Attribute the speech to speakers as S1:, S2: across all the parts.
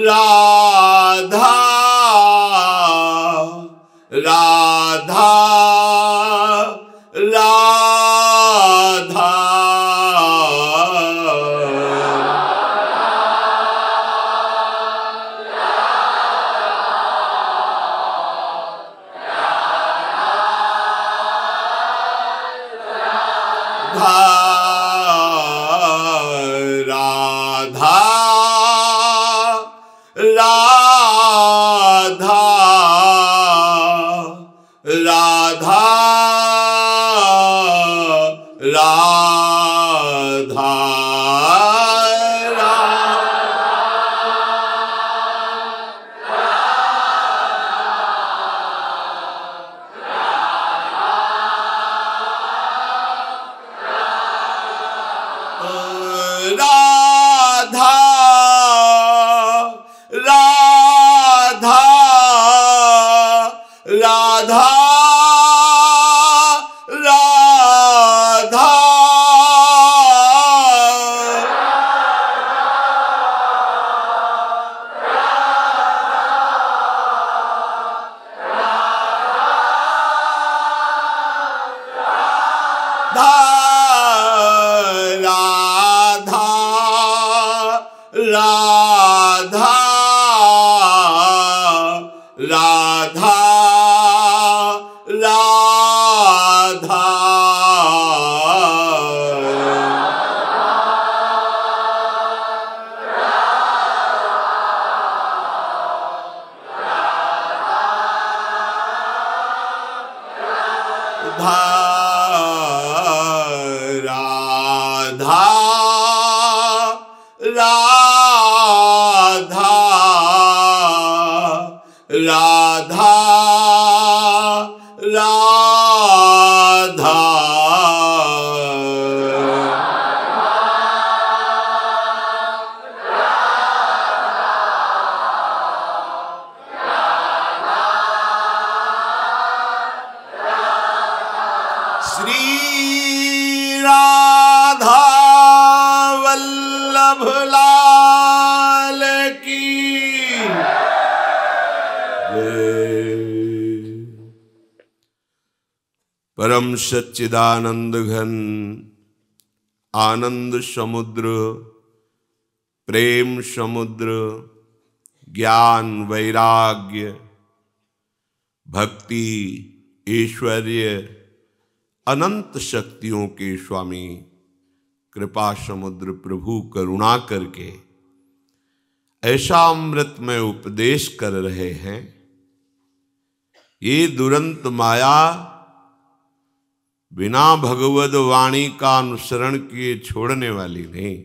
S1: राधा राधा राधा राधा राधा राधा राधा राधा राधा राधा राधा राधा राधा राधा राधा राधा राधा राधा श्री राधा वल्लभ लाल की परम सच्चिदानंद घन आनंद समुद्र प्रेम समुद्र ज्ञान वैराग्य भक्ति ऐश्वर्य अनंत शक्तियों के स्वामी कृपा समुद्र प्रभु करुणा करके ऐसा अमृतमय उपदेश कर रहे हैं। ये दुरंत माया बिना भगवद वाणी का अनुसरण किए छोड़ने वाली नहीं।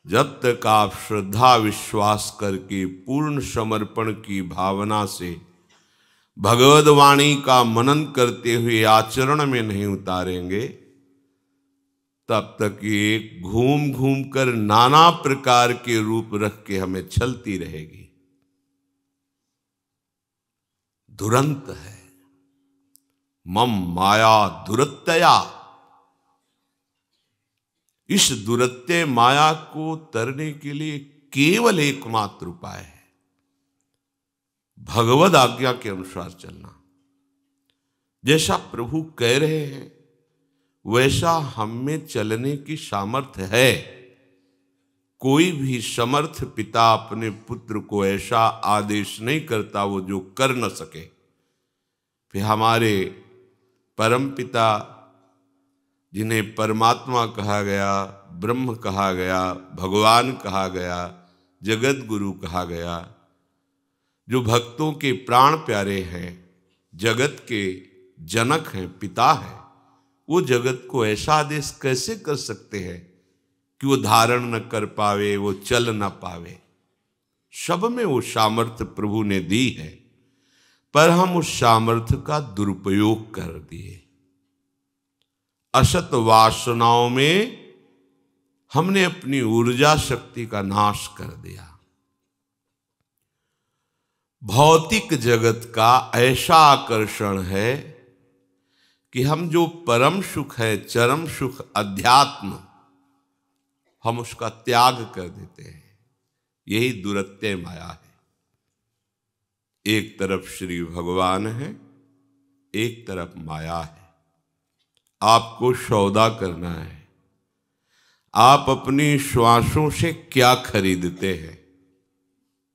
S1: जब तक आप श्रद्धा विश्वास करके पूर्ण समर्पण की भावना से भगवद वाणी का मनन करते हुए आचरण में नहीं उतारेंगे, तब तक ये घूम घूम कर नाना प्रकार के रूप रख के हमें छलती रहेगी। दुरंत है मम माया दुरत्यया। इस दुरत्य माया को तरने के लिए केवल एकमात्र उपाय है भगवद आज्ञा के अनुसार चलना। जैसा प्रभु कह रहे हैं वैसा हम में चलने की सामर्थ्य है। कोई भी समर्थ पिता अपने पुत्र को ऐसा आदेश नहीं करता वो जो कर न सके। फिर हमारे परम पिता जिन्हें परमात्मा कहा गया, ब्रह्म कहा गया, भगवान कहा गया, जगत गुरु कहा गया, जो भक्तों के प्राण प्यारे हैं, जगत के जनक हैं, पिता हैं, वो जगत को ऐसा आदेश कैसे कर सकते हैं कि वो धारण न कर पावे, वो चल न पावे। सब में वो सामर्थ्य प्रभु ने दी है, पर हम उस सामर्थ्य का दुरुपयोग कर दिए। असत वासनाओं में हमने अपनी ऊर्जा शक्ति का नाश कर दिया। भौतिक जगत का ऐसा आकर्षण है कि हम जो परम सुख है, चरम सुख, अध्यात्म, हम उसका त्याग कर देते हैं। यही दुरत्यय माया है। एक तरफ श्री भगवान है, एक तरफ माया है। आपको सौदा करना है। आप अपनी श्वासों से क्या खरीदते हैं,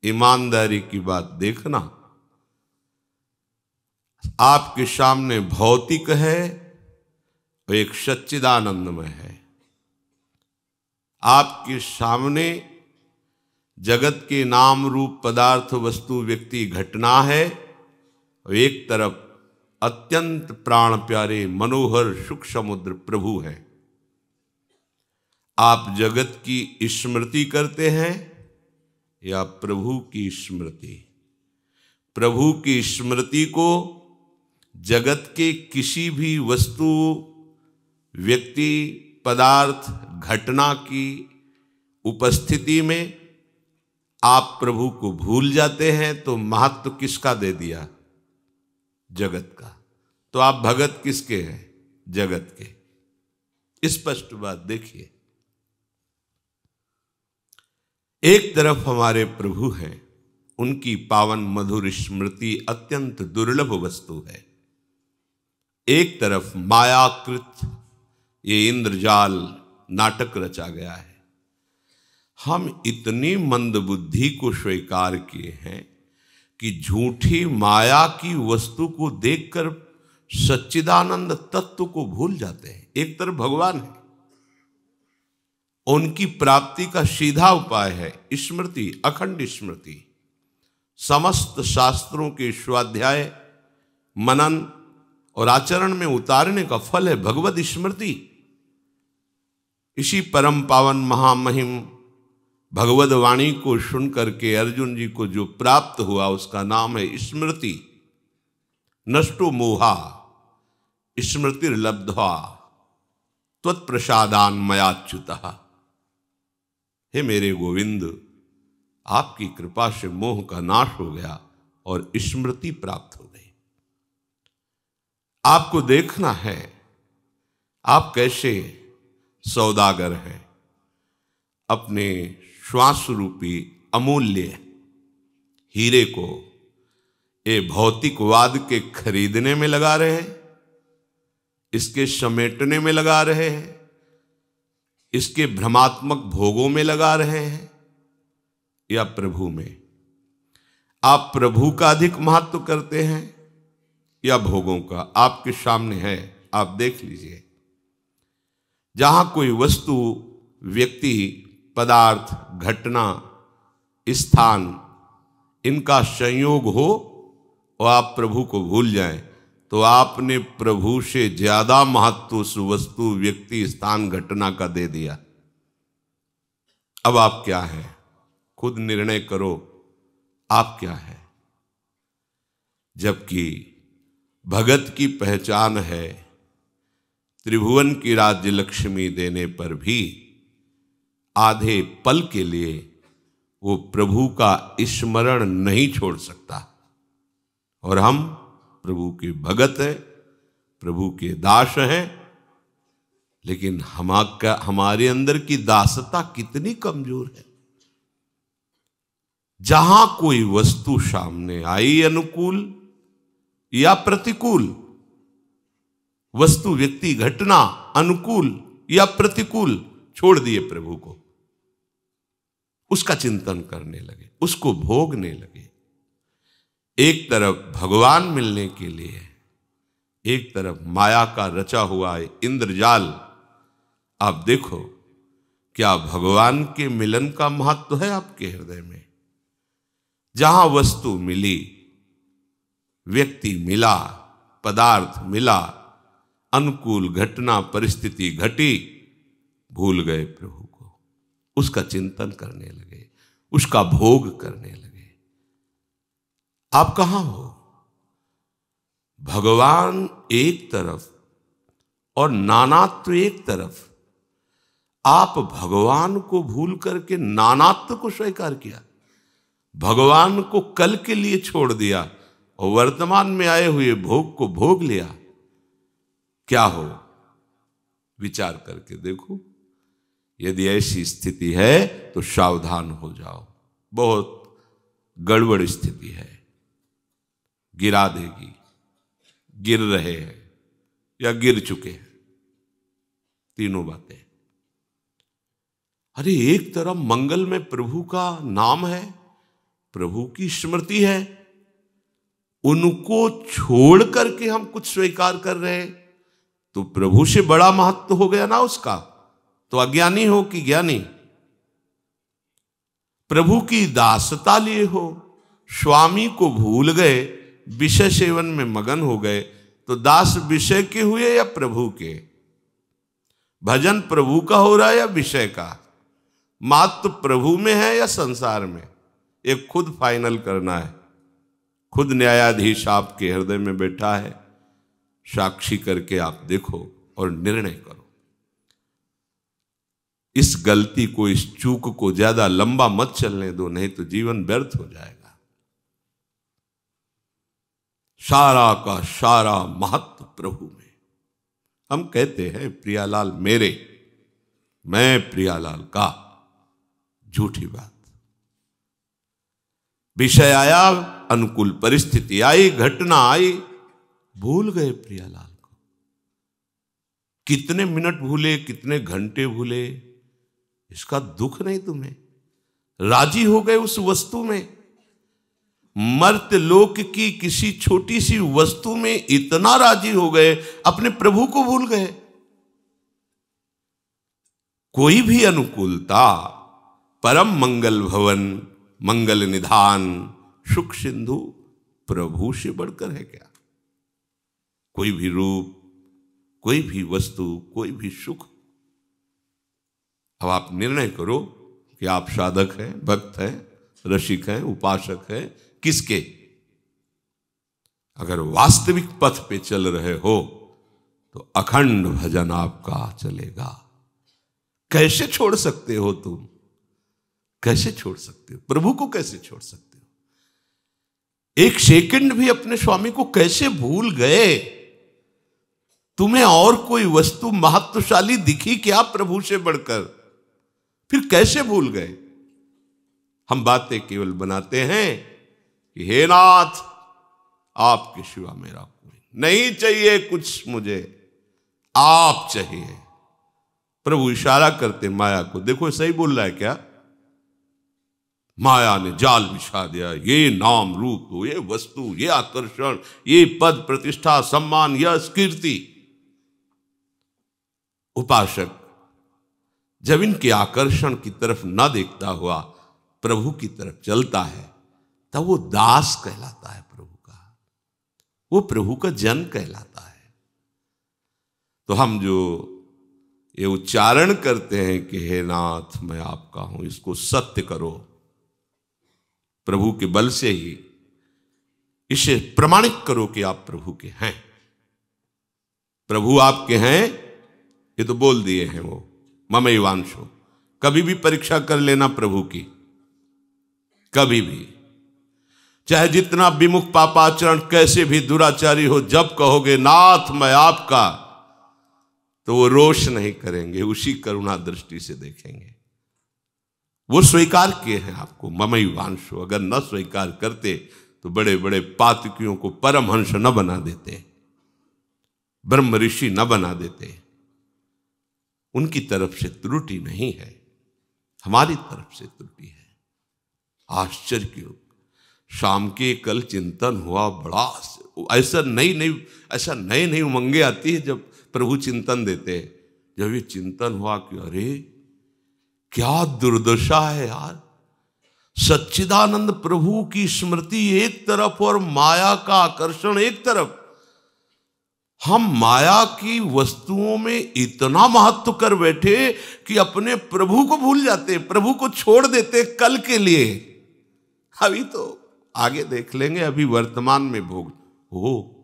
S1: ईमानदारी की बात देखना। आपके सामने भौतिक है और एक सच्चिदानंदमय है। आपके सामने जगत के नाम रूप पदार्थ वस्तु व्यक्ति घटना है और एक तरफ अत्यंत प्राण प्यारे मनोहर सुख समुद्र प्रभु है। आप जगत की स्मृति करते हैं या प्रभु की स्मृति? प्रभु की स्मृति को जगत के किसी भी वस्तु व्यक्ति पदार्थ घटना की उपस्थिति में आप प्रभु को भूल जाते हैं तो महत्व किसका दे दिया? जगत का। तो आप भगत किसके हैं? जगत के। स्पष्ट बात देखिए। एक तरफ हमारे प्रभु हैं, उनकी पावन मधुर स्मृति अत्यंत दुर्लभ वस्तु है। एक तरफ मायाकृत ये इंद्रजाल नाटक रचा गया है। हम इतनी मंदबुद्धि को स्वीकार किए हैं कि झूठी माया की वस्तु को देखकर सच्चिदानंद तत्व को भूल जाते हैं। एक तरफ भगवान है, उनकी प्राप्ति का सीधा उपाय है स्मृति, अखंड स्मृति। समस्त शास्त्रों के स्वाध्याय मनन और आचरण में उतारने का फल है भगवत स्मृति। इसी परम पावन महामहिम भगवद वाणी को सुन करके अर्जुन जी को जो प्राप्त हुआ उसका नाम है स्मृति। नष्टो मोहा स्मृतिर्लब्ध्वा त्वत्प्रसादान मयाच्युतः। हे मेरे गोविंद, आपकी कृपा से मोह का नाश हो गया और स्मृति प्राप्त हो गई। आपको देखना है आप कैसे सौदागर हैं। अपने श्वास रूपी अमूल्य हीरे को ये भौतिकवाद के खरीदने में लगा रहे हैं, इसके समेटने में लगा रहे हैं, इसके भ्रमात्मक भोगों में लगा रहे हैं या प्रभु में? आप प्रभु का अधिक महत्व करते हैं या भोगों का? आपके सामने है, आप देख लीजिए। जहां कोई वस्तु व्यक्ति पदार्थ घटना स्थान इनका संयोग हो और आप प्रभु को भूल जाएं तो आपने प्रभु से ज्यादा महत्व उस वस्तु व्यक्ति स्थान घटना का दे दिया। अब आप क्या हैं? खुद निर्णय करो, आप क्या हैं? जबकि भगत की पहचान है त्रिभुवन की राज्य लक्ष्मी देने पर भी आधे पल के लिए वो प्रभु का स्मरण नहीं छोड़ सकता। और हम प्रभु के भगत हैं, प्रभु के दास हैं, लेकिन हमारे अंदर की दासता कितनी कमजोर है। जहां कोई वस्तु सामने आई अनुकूल या प्रतिकूल, वस्तु व्यक्ति घटना अनुकूल या प्रतिकूल, छोड़ दिए प्रभु को, उसका चिंतन करने लगे, उसको भोगने लगे। एक तरफ भगवान मिलने के लिए, एक तरफ माया का रचा हुआ है इंद्रजाल। आप देखो क्या भगवान के मिलन का महत्व है आपके हृदय में? जहां वस्तु मिली, व्यक्ति मिला, पदार्थ मिला, अनुकूल घटना परिस्थिति घटी, भूल गए प्रभु को, उसका चिंतन करने लगे, उसका भोग करने लगे। आप कहां हो? भगवान एक तरफ और नानात्व एक तरफ। आप भगवान को भूल करके नानात्व को स्वीकार किया, भगवान को कल के लिए छोड़ दिया और वर्तमान में आए हुए भोग को भोग लिया। क्या हो? विचार करके देखो। यदि ऐसी स्थिति है तो सावधान हो जाओ। बहुत गड़बड़ स्थिति है, गिरा देगी, गिर रहे हैं या गिर चुके हैं, तीनों बातें। अरे एक तरफ मंगल में प्रभु का नाम है, प्रभु की स्मृति है, उनको छोड़ करके हम कुछ स्वीकार कर रहे हैं, तो प्रभु से बड़ा महत्व हो गया ना उसका। तो अज्ञानी हो कि ज्ञानी? प्रभु की दासता लिए हो, स्वामी को भूल गए, विषय सेवन में मगन हो गए, तो दास विषय के हुए या प्रभु के? भजन प्रभु का हो रहा है या विषय का? महत्व प्रभु में है या संसार में? एक खुद फाइनल करना है। खुद न्यायाधीश आपके हृदय में बैठा है, साक्षी करके आप देखो और निर्णय करो। इस गलती को, इस चूक को ज्यादा लंबा मत चलने दो, नहीं तो जीवन व्यर्थ हो जाएगा। सारा का सारा महत्व प्रभु में। हम कहते हैं प्रियालाल मेरे, मैं प्रियालाल का, झूठी बात। विषय आया, अनुकूल परिस्थिति आई, घटना आई, भूल गए प्रियालाल को। कितने मिनट भूले, कितने घंटे भूले, इसका दुख नहीं तुम्हें? राजी हो गए उस वस्तु में। मर्त्य लोक की किसी छोटी सी वस्तु में इतना राजी हो गए, अपने प्रभु को भूल गए। कोई भी अनुकूलता परम मंगल भवन, मंगल निधान, सुख सिंधु प्रभु से बढ़कर है क्या? कोई भी रूप, कोई भी वस्तु, कोई भी सुख। अब आप निर्णय करो कि आप साधक हैं, भक्त हैं, रसिक हैं, उपासक हैं, किसके? अगर वास्तविक पथ पे चल रहे हो तो अखंड भजन आपका चलेगा। कैसे छोड़ सकते हो तुम? कैसे छोड़ सकते हो? प्रभु को कैसे छोड़ सकते हो? एक सेकंड भी अपने स्वामी को कैसे भूल गए? तुम्हें और कोई वस्तु महत्वशाली दिखी क्या प्रभु से बढ़कर? फिर कैसे भूल गए? हम बातें केवल बनाते हैं कि हे नाथ, आपके सिवा मेरा कोई नहीं चाहिए, कुछ मुझे आप चाहिए। प्रभु इशारा करते माया को, देखो सही बोल रहा है क्या? माया ने जाल बिछा दिया। ये नाम रूप, ये वस्तु, ये आकर्षण, ये पद प्रतिष्ठा, सम्मान, यश कीर्ति। उपासक जब इनके आकर्षण की तरफ न देखता हुआ प्रभु की तरफ चलता है, तब वो दास कहलाता है प्रभु का, वो प्रभु का जन कहलाता है। तो हम जो ये उच्चारण करते हैं कि हे नाथ मैं आपका हूं, इसको सत्य करो। प्रभु के बल से ही इसे प्रमाणित करो कि आप प्रभु के हैं। प्रभु आपके हैं, ये तो बोल दिए हैं वो, ममैवांशो। कभी भी परीक्षा कर लेना प्रभु की, कभी भी, चाहे जितना विमुख पापाचरण, कैसे भी दुराचारी हो, जब कहोगे नाथ मैं आपका, तो वो रोष नहीं करेंगे, उसी करुणा दृष्टि से देखेंगे। वो स्वीकार किए हैं आपको, ममैवांशो। अगर न स्वीकार करते तो बड़े बड़े पातकियों को परमहंस न बना देते, ब्रह्म ऋषि न बना देते। उनकी तरफ से त्रुटि नहीं है, हमारी तरफ से त्रुटि है। आश्चर्य क्यों, शाम के कल चिंतन हुआ, बड़ा ऐसा नई नई उमंगे आती है जब प्रभु चिंतन देते हैं। जब ये चिंतन हुआ कि अरे क्या दुर्दशा है यार, सच्चिदानंद प्रभु की स्मृति एक तरफ और माया का आकर्षण एक तरफ। हम माया की वस्तुओं में इतना महत्व कर बैठे कि अपने प्रभु को भूल जाते, प्रभु को छोड़ देते कल के लिए। अभी तो आगे देख लेंगे, अभी वर्तमान में भोग हो,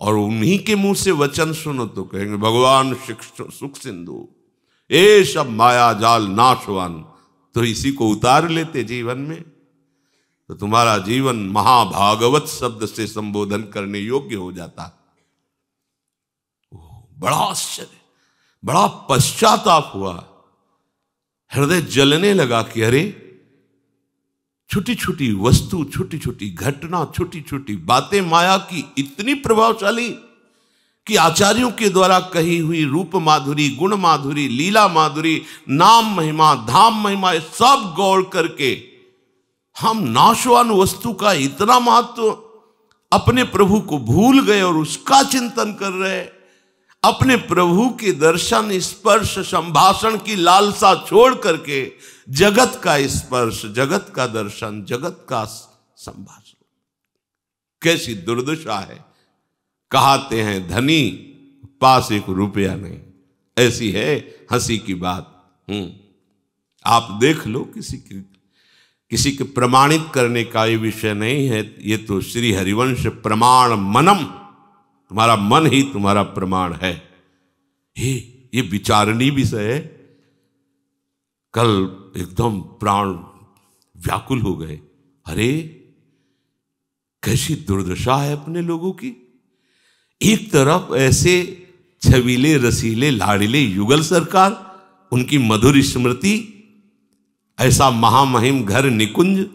S1: और उन्हीं के मुंह से वचन सुनो तो कहेंगे भगवान सुख सिंधु, ये सब माया जाल नाशवान। तो इसी को उतार लेते जीवन में, तो तुम्हारा जीवन महाभागवत शब्द से संबोधन करने योग्य हो जाता। बड़ा आश्चर्य, बड़ा पश्चाताप हुआ, हृदय जलने लगा कि अरे छोटी छोटी वस्तु, छोटी छोटी घटना, छोटी छोटी बातें माया की इतनी प्रभावशाली कि आचार्यों के द्वारा कही हुई रूप माधुरी, गुण माधुरी, लीला माधुरी, नाम महिमा, धाम महिमा, सब गौर करके हम नाशवान वस्तु का इतना महत्व, अपने प्रभु को भूल गए और उसका चिंतन कर रहे। अपने प्रभु के दर्शन, स्पर्श, संभाषण की लालसा छोड़ करके जगत का स्पर्श, जगत का दर्शन, जगत का संभाषण। कैसी दुर्दशा है। कहते हैं धनी पास एक रुपया नहीं, ऐसी है हंसी की बात। आप देख लो, किसी के प्रमाणित करने का ये विषय नहीं है। ये तो श्री हरिवंश प्रमाण मनम, तुम्हारा मन ही तुम्हारा प्रमाण है। ये विचारणीय विषय है। कल एकदम प्राण व्याकुल हो गए। अरे कैसी दुर्दशा है अपने लोगों की। एक तरफ ऐसे छबीले, रसीले, लाड़िले युगल सरकार, उनकी मधुर स्मृति, ऐसा महामहिम घर निकुंज,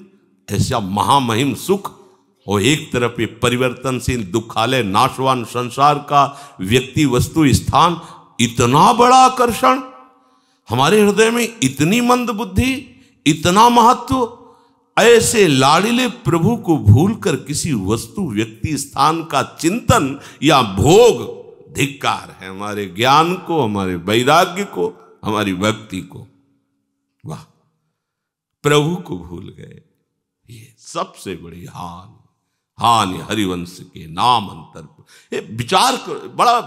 S1: ऐसा महामहिम सुख, और एक तरफ ये परिवर्तनशील दुखालय नाशवान संसार का व्यक्ति, वस्तु, स्थान, इतना बड़ा आकर्षण। हमारे हृदय में इतनी मंद बुद्धि, इतना महत्व। ऐसे लाड़िले प्रभु को भूलकर किसी वस्तु, व्यक्ति, स्थान का चिंतन या भोग, धिक्कार है हमारे ज्ञान को, हमारे वैराग्य को, हमारी भक्ति को। वाह, प्रभु को भूल गए। ये सबसे बड़ी हानि हरिवंश के नाम अंतर। विचार बड़ा,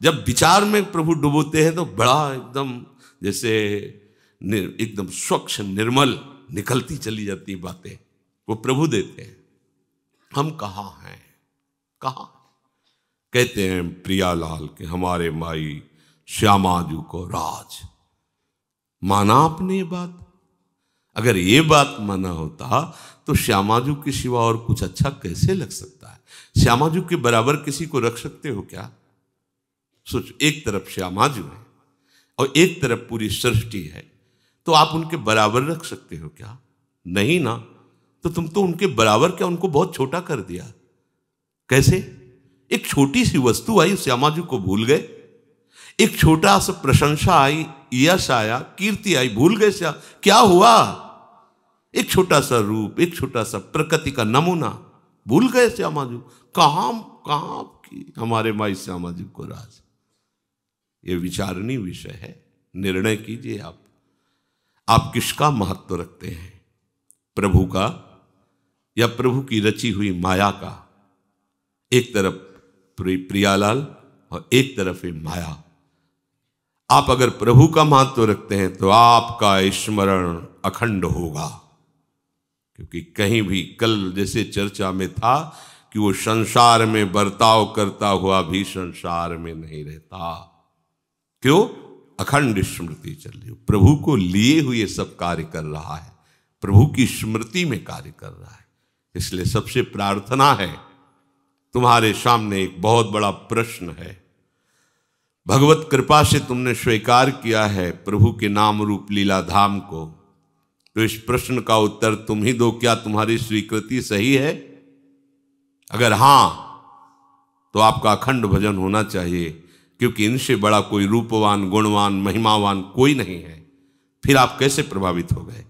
S1: जब विचार में प्रभु डुबोते हैं तो बड़ा एकदम जैसे एकदम स्वच्छ निर्मल निकलती चली जाती बातें वो प्रभु देते हैं। हम कहाँ हैं, कहाँ। कहते हैं प्रियालाल के हमारे माई श्यामाजू को राज। माना आपने ये बात। अगर ये बात माना होता तो श्यामाजू के सिवा और कुछ अच्छा कैसे लग सकता है। श्यामाजू के बराबर किसी को रख सकते हो क्या। सोचो, एक तरफ श्यामाजू है और एक तरफ पूरी सृष्टि है, तो आप उनके बराबर रख सकते हो क्या। नहीं ना। तो तुम तो उनके बराबर क्या, उनको बहुत छोटा कर दिया। कैसे। एक छोटी सी वस्तु आई, श्यामाजू को भूल गए। एक छोटा सा प्रशंसा आई, यश आया, कीर्ति आई, भूल गए। क्या हुआ। एक छोटा सा रूप, एक छोटा सा प्रकृति का नमूना, भूल गए श्यामाजू। कहां की हमारे माई श्यामाजू को राज। ये विचारणीय विषय है। निर्णय कीजिए आप किसका महत्व रखते हैं, प्रभु का या प्रभु की रची हुई माया का। एक तरफ प्रियालाल और एक तरफ है माया। आप अगर प्रभु का महत्व रखते हैं तो आपका स्मरण अखंड होगा। क्योंकि कहीं भी कल जैसे चर्चा में था कि वो संसार में बर्ताव करता हुआ भी संसार में नहीं रहता। क्यों। अखंड स्मृति चल रही, प्रभु को लिए हुए सब कार्य कर रहा है, प्रभु की स्मृति में कार्य कर रहा है। इसलिए सबसे प्रार्थना है, तुम्हारे सामने एक बहुत बड़ा प्रश्न है। भगवत कृपा से तुमने स्वीकार किया है प्रभु के नाम रूप लीला धाम को, तो इस प्रश्न का उत्तर तुम ही दो। क्या तुम्हारी स्वीकृति सही है। अगर हां तो आपका अखंड भजन होना चाहिए, क्योंकि इनसे बड़ा कोई रूपवान, गुणवान, महिमावान कोई नहीं है। फिर आप कैसे प्रभावित हो गए,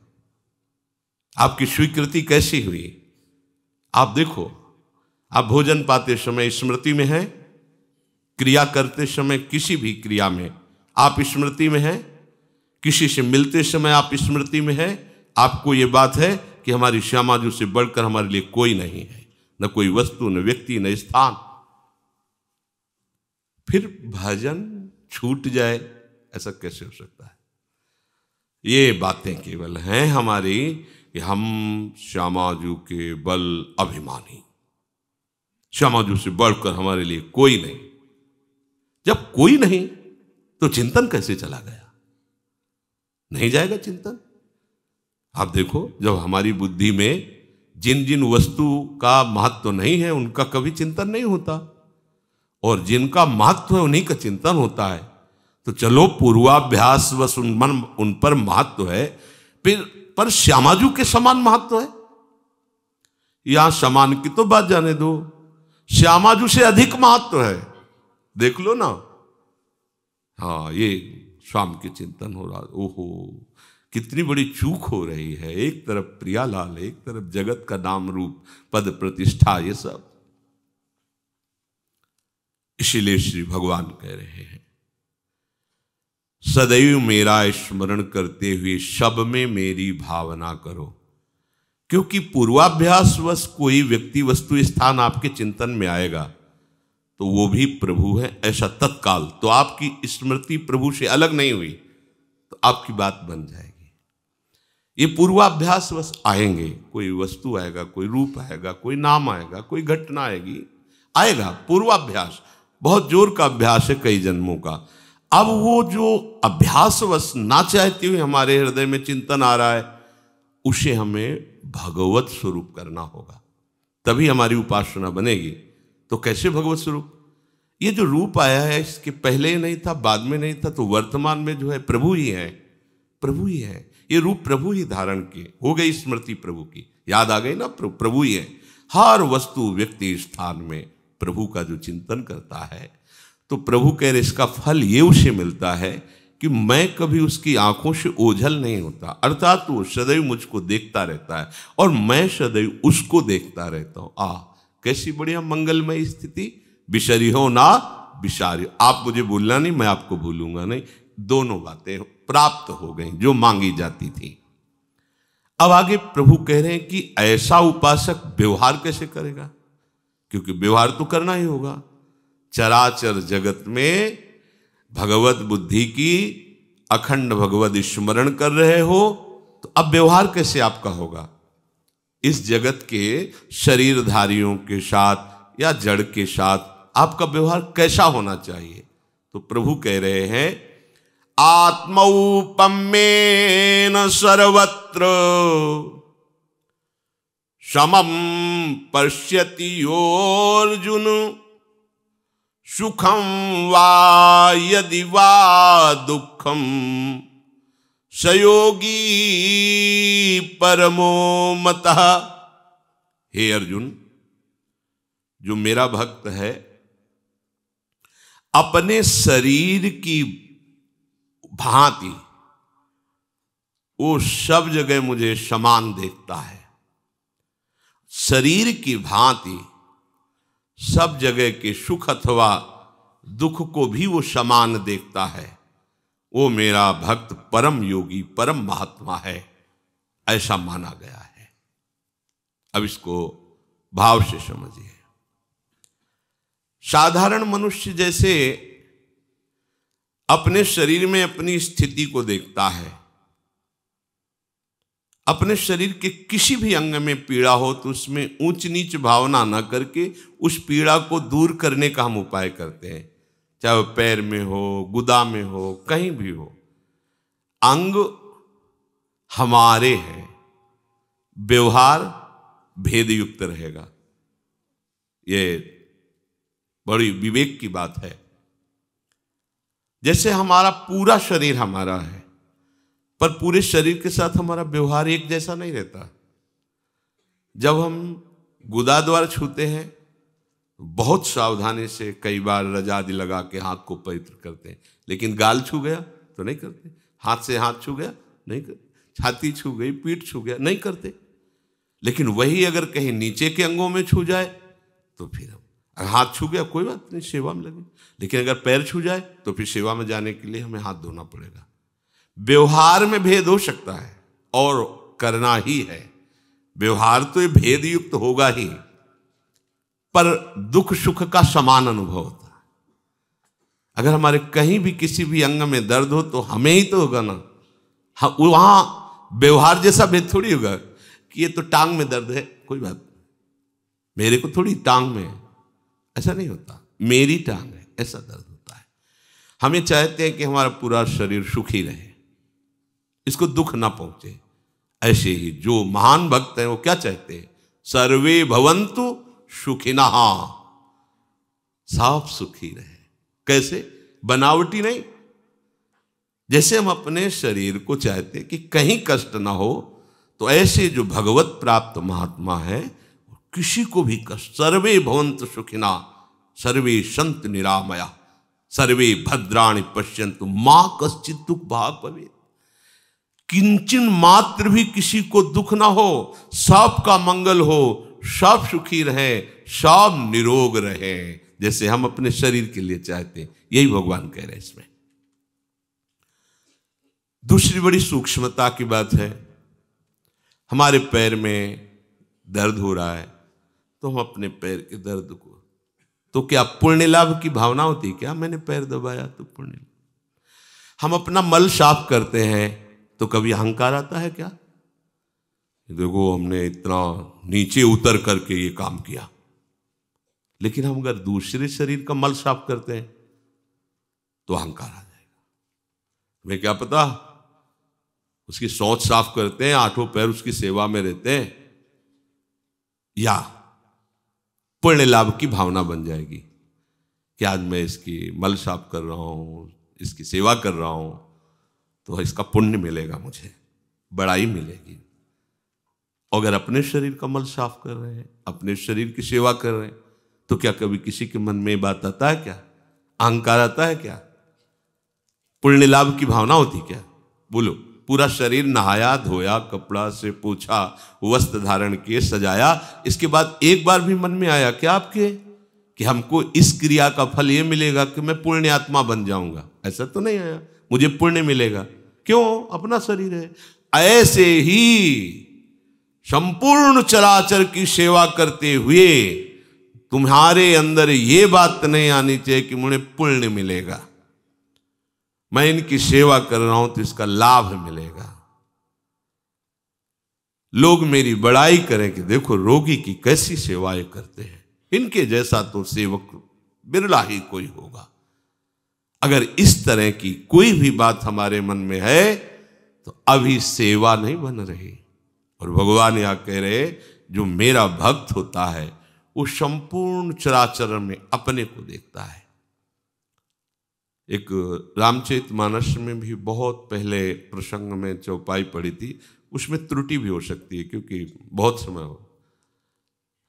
S1: आपकी स्वीकृति कैसी हुई। आप देखो, आप भोजन पाते समय स्मृति में है, क्रिया करते समय किसी भी क्रिया में आप स्मृति में हैं, किसी से मिलते समय आप स्मृति में हैं। आपको ये बात है कि हमारी श्यामाजू से बढ़कर हमारे लिए कोई नहीं है, न कोई वस्तु, न व्यक्ति, न स्थान। फिर भजन छूट जाए, ऐसा कैसे हो सकता है। ये बातें केवल हैं हमारी कि हम श्यामाजू के बल अभिमानी, श्यामाजू से बढ़कर हमारे लिए कोई नहीं। जब कोई नहीं तो चिंतन कैसे चला गया। नहीं जाएगा चिंतन। आप देखो, जब हमारी बुद्धि में जिन जिन वस्तु का महत्व नहीं है उनका कभी चिंतन नहीं होता, और जिनका महत्व है उन्हीं का चिंतन होता है। तो चलो पूर्वाभ्यास बस उन पर महत्व है, फिर पर श्यामाजू के समान महत्व है। यहां समान की तो बात जाने दो, श्यामाजू से अधिक महत्व है, देख लो ना। हाँ, ये शाम के चिंतन हो रहा, ओहो कितनी बड़ी चूक हो रही है। एक तरफ प्रियालाल, एक तरफ जगत का नाम रूप पद प्रतिष्ठा, ये सब। इसीलिए श्री भगवान कह रहे हैं सदैव मेरा स्मरण करते हुए सब में मेरी भावना करो, क्योंकि पूर्वाभ्यासवश कोई व्यक्ति वस्तु स्थान आपके चिंतन में आएगा तो वो भी प्रभु है ऐसा तत्काल, तो आपकी स्मृति प्रभु से अलग नहीं हुई तो आपकी बात बन जाएगी। ये पूर्वाभ्यासवश आएंगे, कोई वस्तु आएगा, कोई रूप आएगा, कोई नाम आएगा, कोई घटना आएगी, आएगा पूर्वाभ्यास, बहुत जोर का अभ्यास है कई जन्मों का। अब वो जो अभ्यासवश ना चाहते हुए हमारे हृदय में चिंतन आ रहा है, उसे हमें भगवत स्वरूप करना होगा, तभी हमारी उपासना बनेगी। तो कैसे भगवत स्वरूप? ये जो रूप आया है इसके पहले नहीं था, बाद में नहीं था, तो वर्तमान में जो है प्रभु ही है, प्रभु ही है। ये रूप प्रभु ही धारण किए, हो गई स्मृति प्रभु की, याद आ गई ना, प्रभु ही है। हर वस्तु व्यक्ति स्थान में प्रभु का जो चिंतन करता है, तो प्रभु कह रहे इसका फल ये उसे मिलता है कि मैं कभी उसकी आंखों से ओझल नहीं होता, अर्थात वो सदैव मुझको देखता रहता है और मैं सदैव उसको देखता रहता हूं। कैसी बढ़िया मंगलमय स्थिति, बिसरी हो ना बिसारी, आप मुझे भूलना नहीं, मैं आपको भूलूंगा नहीं, दोनों बातें प्राप्त हो गई जो मांगी जाती थी। अब आगे प्रभु कह रहे हैं कि ऐसा उपासक व्यवहार कैसे करेगा, क्योंकि व्यवहार तो करना ही होगा। चराचर जगत में भगवत बुद्धि की अखंड भगवत स्मरण कर रहे हो, तो अब व्यवहार कैसे आपका होगा? इस जगत के शरीरधारियों के साथ या जड़ के साथ आपका व्यवहार कैसा होना चाहिए? तो प्रभु कह रहे हैं आत्मौपम्येन सर्वत्र समम पश्यति योऽर्जुन सुखम वा यदि वा दुखम सयोगी परमो मतः। हे अर्जुन, जो मेरा भक्त है अपने शरीर की भांति वो सब जगह मुझे समान देखता है, शरीर की भांति सब जगह के सुख अथवा दुख को भी वो समान देखता है, वो मेरा भक्त परम योगी परम महात्मा है, ऐसा माना गया है। अब इसको भाव से समझिए। साधारण मनुष्य जैसे अपने शरीर में अपनी स्थिति को देखता है, अपने शरीर के किसी भी अंग में पीड़ा हो तो उसमें ऊंच नीच भावना न करके उस पीड़ा को दूर करने का हम उपाय करते हैं, चाहे वो पैर में हो, गुदा में हो, कहीं भी हो। अंग हमारे हैं, व्यवहार भेद युक्त रहेगा। ये बड़ी विवेक की बात है। जैसे हमारा पूरा शरीर हमारा है, पर पूरे शरीर के साथ हमारा व्यवहार एक जैसा नहीं रहता। जब हम गुदा द्वार छूते हैं बहुत सावधानी से, कई बार रजादि लगा के हाथ को पवित्र करते हैं, लेकिन गाल छू गया तो नहीं करते, हाथ से हाथ छू गया नहीं करते, छाती छू गई, पीठ छू गया नहीं करते। लेकिन वही अगर कहीं नीचे के अंगों में छू जाए तो फिर हाथ छू गया कोई बात नहीं, सेवा में लगे, लेकिन अगर पैर छू जाए तो फिर सेवा में जाने के लिए हमें हाथ धोना पड़ेगा। व्यवहार में भेद हो सकता है और करना ही है, व्यवहार तो ये भेद युक्त होगा ही, पर दुख सुख का समान अनुभव होता है। अगर हमारे कहीं भी किसी भी अंग में दर्द हो तो हमें ही तो होगा ना, वहां व्यवहार जैसा भेद थोड़ी होगा कि ये तो टांग में दर्द है, कोई बात नहीं, मेरे को थोड़ी टांग में, ऐसा नहीं होता, मेरी टांग है ऐसा दर्द होता है। हमें चाहते हैं कि हमारा पूरा शरीर सुखी रहे, इसको दुख ना पहुंचे। ऐसे ही जो महान भक्त हैं वो क्या चाहते हैं? सर्वे भवन्तु सुखिनः, साफ सुखी रहे। कैसे? बनावटी नहीं। जैसे हम अपने शरीर को चाहते हैं कि कहीं कष्ट ना हो, तो ऐसे जो भगवत प्राप्त महात्मा है किसी को भी कष्ट, सर्वे भवन्तु सुखिना सर्वे सन्तु निरामया सर्वे भद्राणि पश्यन्तु मां कश्चित् दुःख भाग् भवेत्। किंचन मात्र भी किसी को दुख ना हो, सबका मंगल हो, सब सुखी रहे, सब निरोग रहे, जैसे हम अपने शरीर के लिए चाहते हैं। यही भगवान कह रहे हैं इसमें। दूसरी बड़ी सूक्ष्मता की बात है, हमारे पैर में दर्द हो रहा है तो हम अपने पैर के दर्द को, तो क्या पुण्य लाभ की भावना होती क्या? मैंने पैर दबाया तो पुण्य। हम अपना मल साफ करते हैं तो कभी अहंकार आता है क्या? देखो हमने इतना नीचे उतर करके ये काम किया। लेकिन हम अगर दूसरे शरीर का मल साफ करते हैं तो अहंकार आ जाएगा। तुम्हें क्या पता, उसकी शौच साफ करते हैं, आठों पैर उसकी सेवा में रहते हैं, या पुण्य लाभ की भावना बन जाएगी कि आज मैं इसकी मल साफ कर रहा हूं, इसकी सेवा कर रहा हूं तो इसका पुण्य मिलेगा, मुझे बड़ाई मिलेगी। अगर अपने शरीर का मल साफ कर रहे हैं, अपने शरीर की सेवा कर रहे हैं, तो क्या कभी किसी के मन में बात आता है क्या? अहंकार आता है क्या? पुण्य लाभ की भावना होती क्या? बोलो। पूरा शरीर नहाया धोया, कपड़ा से पोछा, वस्त्र धारण किए, सजाया, इसके बाद एक बार भी मन में आया क्या आपके कि हमको इस क्रिया का फल ये मिलेगा कि मैं पुण्य आत्मा बन जाऊंगा? ऐसा तो नहीं आया, मुझे पुण्य मिलेगा। क्यों? अपना शरीर है। ऐसे ही संपूर्ण चराचर की सेवा करते हुए तुम्हारे अंदर ये बात नहीं आनी चाहिए कि मुझे पुण्य मिलेगा, मैं इनकी सेवा कर रहा हूं तो इसका लाभ मिलेगा। लोग मेरी बड़ाई करें कि देखो रोगी की कैसी सेवाएं करते हैं, इनके जैसा तो सेवक बिरला ही कोई होगा। अगर इस तरह की कोई भी बात हमारे मन में है तो अभी सेवा नहीं बन रही। और भगवान यह कह रहे, जो मेरा भक्त होता है वो संपूर्ण चराचर में अपने को देखता है। एक रामचरितमानस में भी बहुत पहले प्रसंग में चौपाई पड़ी थी, उसमें त्रुटि भी हो सकती है क्योंकि बहुत समय हो।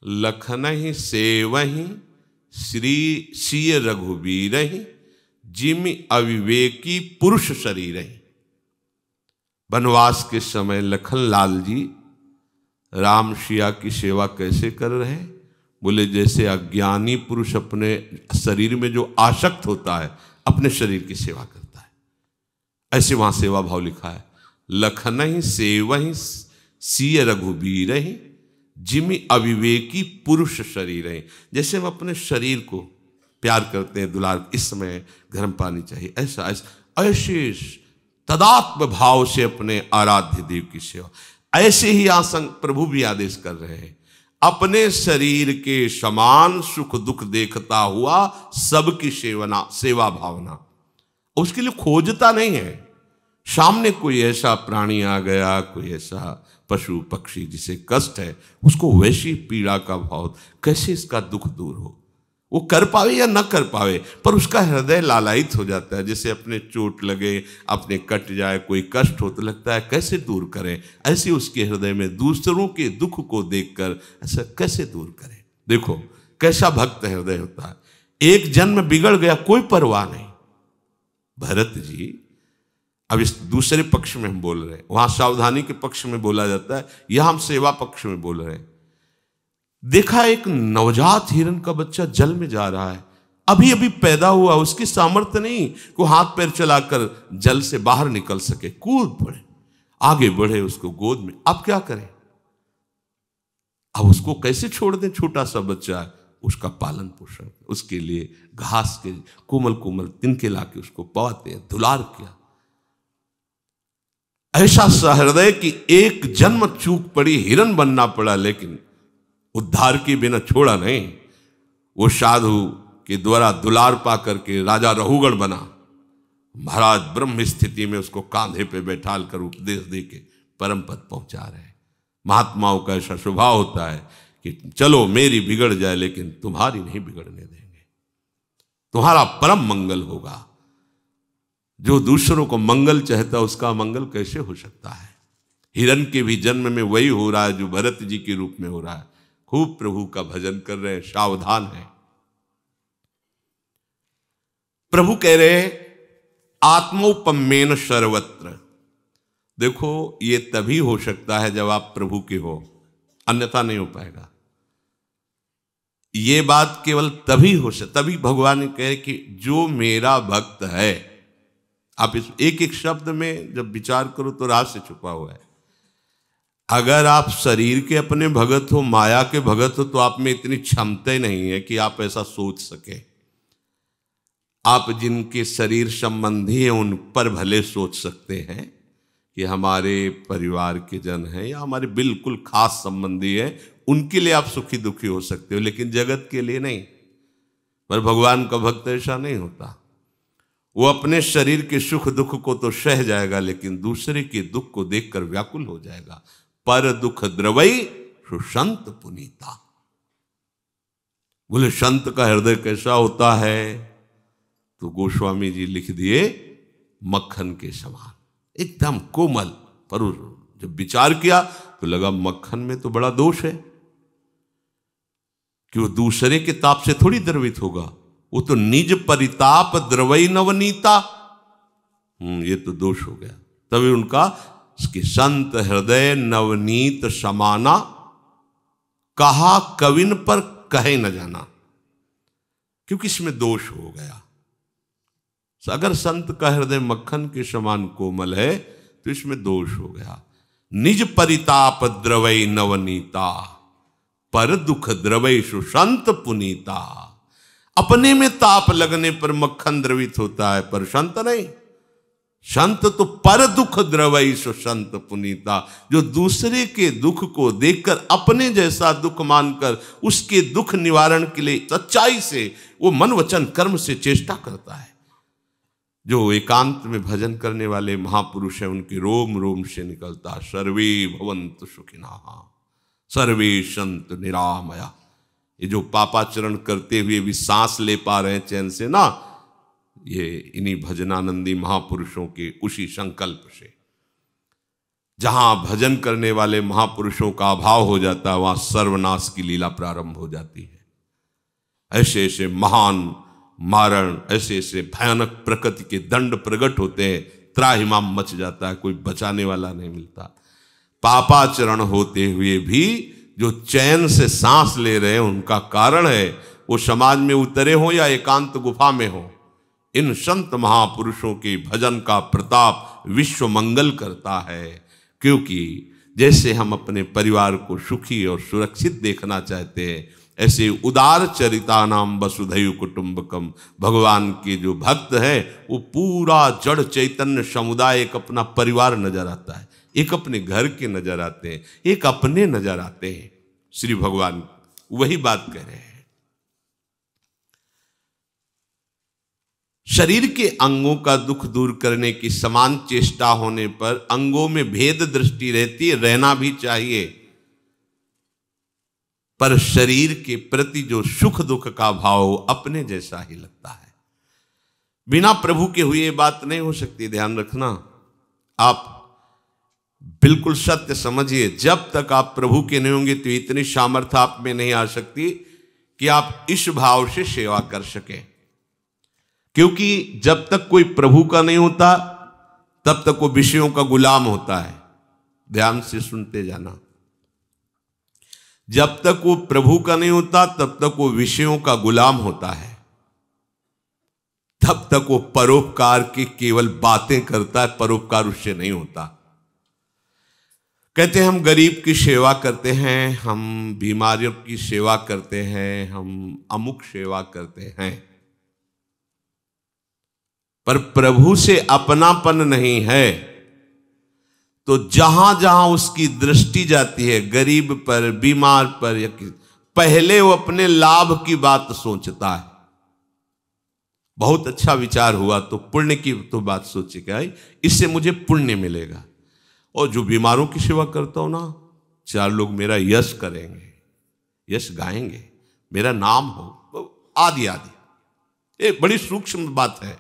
S1: लखनहि सेवहि श्री सिय रघुबीरहि जिमि अविवेकी पुरुष शरीरहि। वनवास के समय लखन लाल जी राम सिया की सेवा कैसे कर रहे हैं? बोले जैसे अज्ञानी पुरुष अपने शरीर में जो आसक्त होता है अपने शरीर की सेवा करता है, ऐसे वहां सेवा भाव लिखा है। लखनहि सेवहि सिय रघुबीरहि जिमि अविवेकी पुरुष शरीर है। जैसे हम अपने शरीर को प्यार करते हैं, दुलार, इस समय गर्म पानी चाहिए, ऐसा ऐसे तदात्म भाव से अपने आराध्य देव की सेवा। ऐसे ही आसंग प्रभु भी आदेश कर रहे हैं, अपने शरीर के समान सुख दुख देखता हुआ सबकी सेवा भावना। उसके लिए खोजता नहीं है सामने कोई ऐसा प्राणी आ गया, कोई ऐसा पशु पक्षी जिसे कष्ट है, उसको वैसी पीड़ा का भाव, कैसे इसका दुख दूर हो। वो कर पावे या न कर पावे, पर उसका हृदय लालायित हो जाता है। जैसे अपने चोट लगे, अपने कट जाए, कोई कष्ट हो तो लगता है कैसे दूर करें। ऐसे उसके हृदय में दूसरों के दुख को देखकर ऐसा कैसे दूर करें। देखो कैसा भक्त हृदय होता है। एक जन्म बिगड़ गया कोई परवाह नहीं। भरत जी, अब इस दूसरे पक्ष में हम बोल रहे हैं, वहां सावधानी के पक्ष में बोला जाता है, यह हम सेवा पक्ष में बोल रहे हैं। देखा एक नवजात हिरण का बच्चा जल में जा रहा है, अभी अभी पैदा हुआ, उसकी सामर्थ्य नहीं को हाथ पैर चलाकर जल से बाहर निकल सके, कूद पड़े, आगे बढ़े उसको गोद में। अब क्या करें? अब उसको कैसे छोड़ दें? छोटा सा बच्चा है, उसका पालन पोषण, उसके लिए घास के कोमल कोमल तिनके लाके उसको पवाते हैं, दुलार किया। ऐसा सहृदय कि एक जन्म चूक पड़ी, हिरण बनना पड़ा, लेकिन उद्धार के बिना छोड़ा नहीं। वो साधु के द्वारा दुलार पा करके राजा रहुगण बना। महाराज ब्रह्म स्थिति में उसको कांधे पे बैठाल कर उपदेश दे के परम पद पहुंचा रहे। महात्माओं का ऐसा स्वभाव होता है कि चलो मेरी बिगड़ जाए लेकिन तुम्हारी नहीं बिगड़ने देंगे, तुम्हारा परम मंगल होगा। जो दूसरों को मंगल चाहता है उसका मंगल कैसे हो सकता है? हिरण के भी जन्म में वही हो रहा है जो भरत जी के रूप में हो रहा है। खूब प्रभु का भजन कर रहे हैं, सावधान है। प्रभु कह रहे हैं आत्मोपमेन सर्वत्र। देखो ये तभी हो सकता है जब आप प्रभु के हो, अन्यथा नहीं हो पाएगा। ये बात केवल तभी हो सकता, तभी भगवान ने कहे कि जो मेरा भक्त है। आप इस एक एक शब्द में जब विचार करो तो रहस्य छुपा हुआ है। अगर आप शरीर के अपने भगत हो, माया के भगत हो, तो आप में इतनी क्षमता नहीं है कि आप ऐसा सोच सके। आप जिनके शरीर संबंधी हैं उन पर भले सोच सकते हैं कि हमारे परिवार के जन हैं या हमारे बिल्कुल खास संबंधी है, उनके लिए आप सुखी दुखी हो सकते हो, लेकिन जगत के लिए नहीं। पर भगवान का भक्त ऐसा नहीं होता। वो अपने शरीर के सुख दुख को तो सह जाएगा, लेकिन दूसरे के दुख को देखकर व्याकुल हो जाएगा। पर दुख द्रवई सुसंत पुनीता। बोले संत का हृदय कैसा होता है? तो गोस्वामी जी लिख दिए मक्खन के समान, एकदम कोमल। पर जब विचार किया तो लगा मक्खन में तो बड़ा दोष है कि वो दूसरे के ताप से थोड़ी द्रवित होगा, वो तो निज परिताप द्रवई नवनीता। ये तो दोष हो गया। तभी उनका कि संत हृदय नवनीत समाना, कहा कविन पर कहे न जाना, क्योंकि इसमें दोष हो गया। अगर संत का हृदय मक्खन के समान कोमल है तो इसमें दोष हो गया। निज परिताप द्रवई नवनीता, पर दुख द्रवई सुसंत पुनीता। अपने में ताप लगने पर मक्खन द्रवित होता है, पर संत नहीं। संत तो पर दुख द्रवई सुसंत पुनीता, जो दूसरे के दुख को देखकर अपने जैसा दुख मानकर उसके दुख निवारण के लिए सच्चाई से वो मन वचन कर्म से चेष्टा करता है। जो एकांत में भजन करने वाले महापुरुष हैं, उनके रोम रोम से निकलता सर्वे भवन्तु सुखिनः सर्वे सन्तु निरामया। ये जो पापाचरण करते हुए भी सांस ले पा रहे हैं चैन से ना, ये इन्हीं भजनानंदी महापुरुषों के उसी संकल्प से। जहां भजन करने वाले महापुरुषों का अभाव हो जाता है, वहां सर्वनाश की लीला प्रारंभ हो जाती है। ऐसे ऐसे महान मारण, ऐसे ऐसे भयानक प्रकृति के दंड प्रकट होते हैं, त्राहिमाम मच जाता है, कोई बचाने वाला नहीं मिलता। पापाचरण होते हुए भी जो चैन से सांस ले रहे हैं, उनका कारण है वो समाज में उतरे हो या एकांत गुफा में हो। इन संत महापुरुषों के भजन का प्रताप विश्व मंगल करता है। क्योंकि जैसे हम अपने परिवार को सुखी और सुरक्षित देखना चाहते हैं, ऐसे उदार चरिता नाम वसुधैव कुटुंबकम, भगवान के जो भक्त है वो पूरा जड़ चैतन्य समुदाय एक अपना परिवार नजर आता है, एक अपने घर के नजर आते हैं, एक अपने नजर आते हैं। श्री भगवान वही बात कह रहे हैं। शरीर के अंगों का दुख दूर करने की समान चेष्टा होने पर अंगों में भेद दृष्टि रहती है, रहना भी चाहिए। पर शरीर के प्रति जो सुख दुख का भाव अपने जैसा ही लगता है। बिना प्रभु के हुए ये बात नहीं हो सकती, ध्यान रखना। आप बिल्कुल सत्य समझिए, जब तक आप प्रभु के नहीं होंगे तो इतनी सामर्थ्य आप में नहीं आ सकती कि आप इस भाव से सेवा कर सके। क्योंकि जब तक कोई प्रभु का नहीं होता तब तक वो विषयों का गुलाम होता है। ध्यान से सुनते जाना। जब तक वो प्रभु का नहीं होता तब तक वो विषयों का गुलाम होता है। तब तक वो परोपकार की केवल बातें करता है, परोपकार उससे नहीं होता। कहते हैं हम गरीब की सेवा करते हैं, हम बीमारियों की सेवा करते हैं, हम अमुक सेवा करते हैं, पर प्रभु से अपनापन नहीं है। तो जहां जहां उसकी दृष्टि जाती है, गरीब पर, बीमार पर, या पहले वो अपने लाभ की बात सोचता है। बहुत अच्छा विचार हुआ तो पुण्य की तो बात सोचेगा, इससे मुझे पुण्य मिलेगा। और जो बीमारों की सेवा करता हूं ना, चार लोग मेरा यश करेंगे, यश गाएंगे, मेरा नाम हो, आदि आदि। एक बड़ी सूक्ष्म बात है।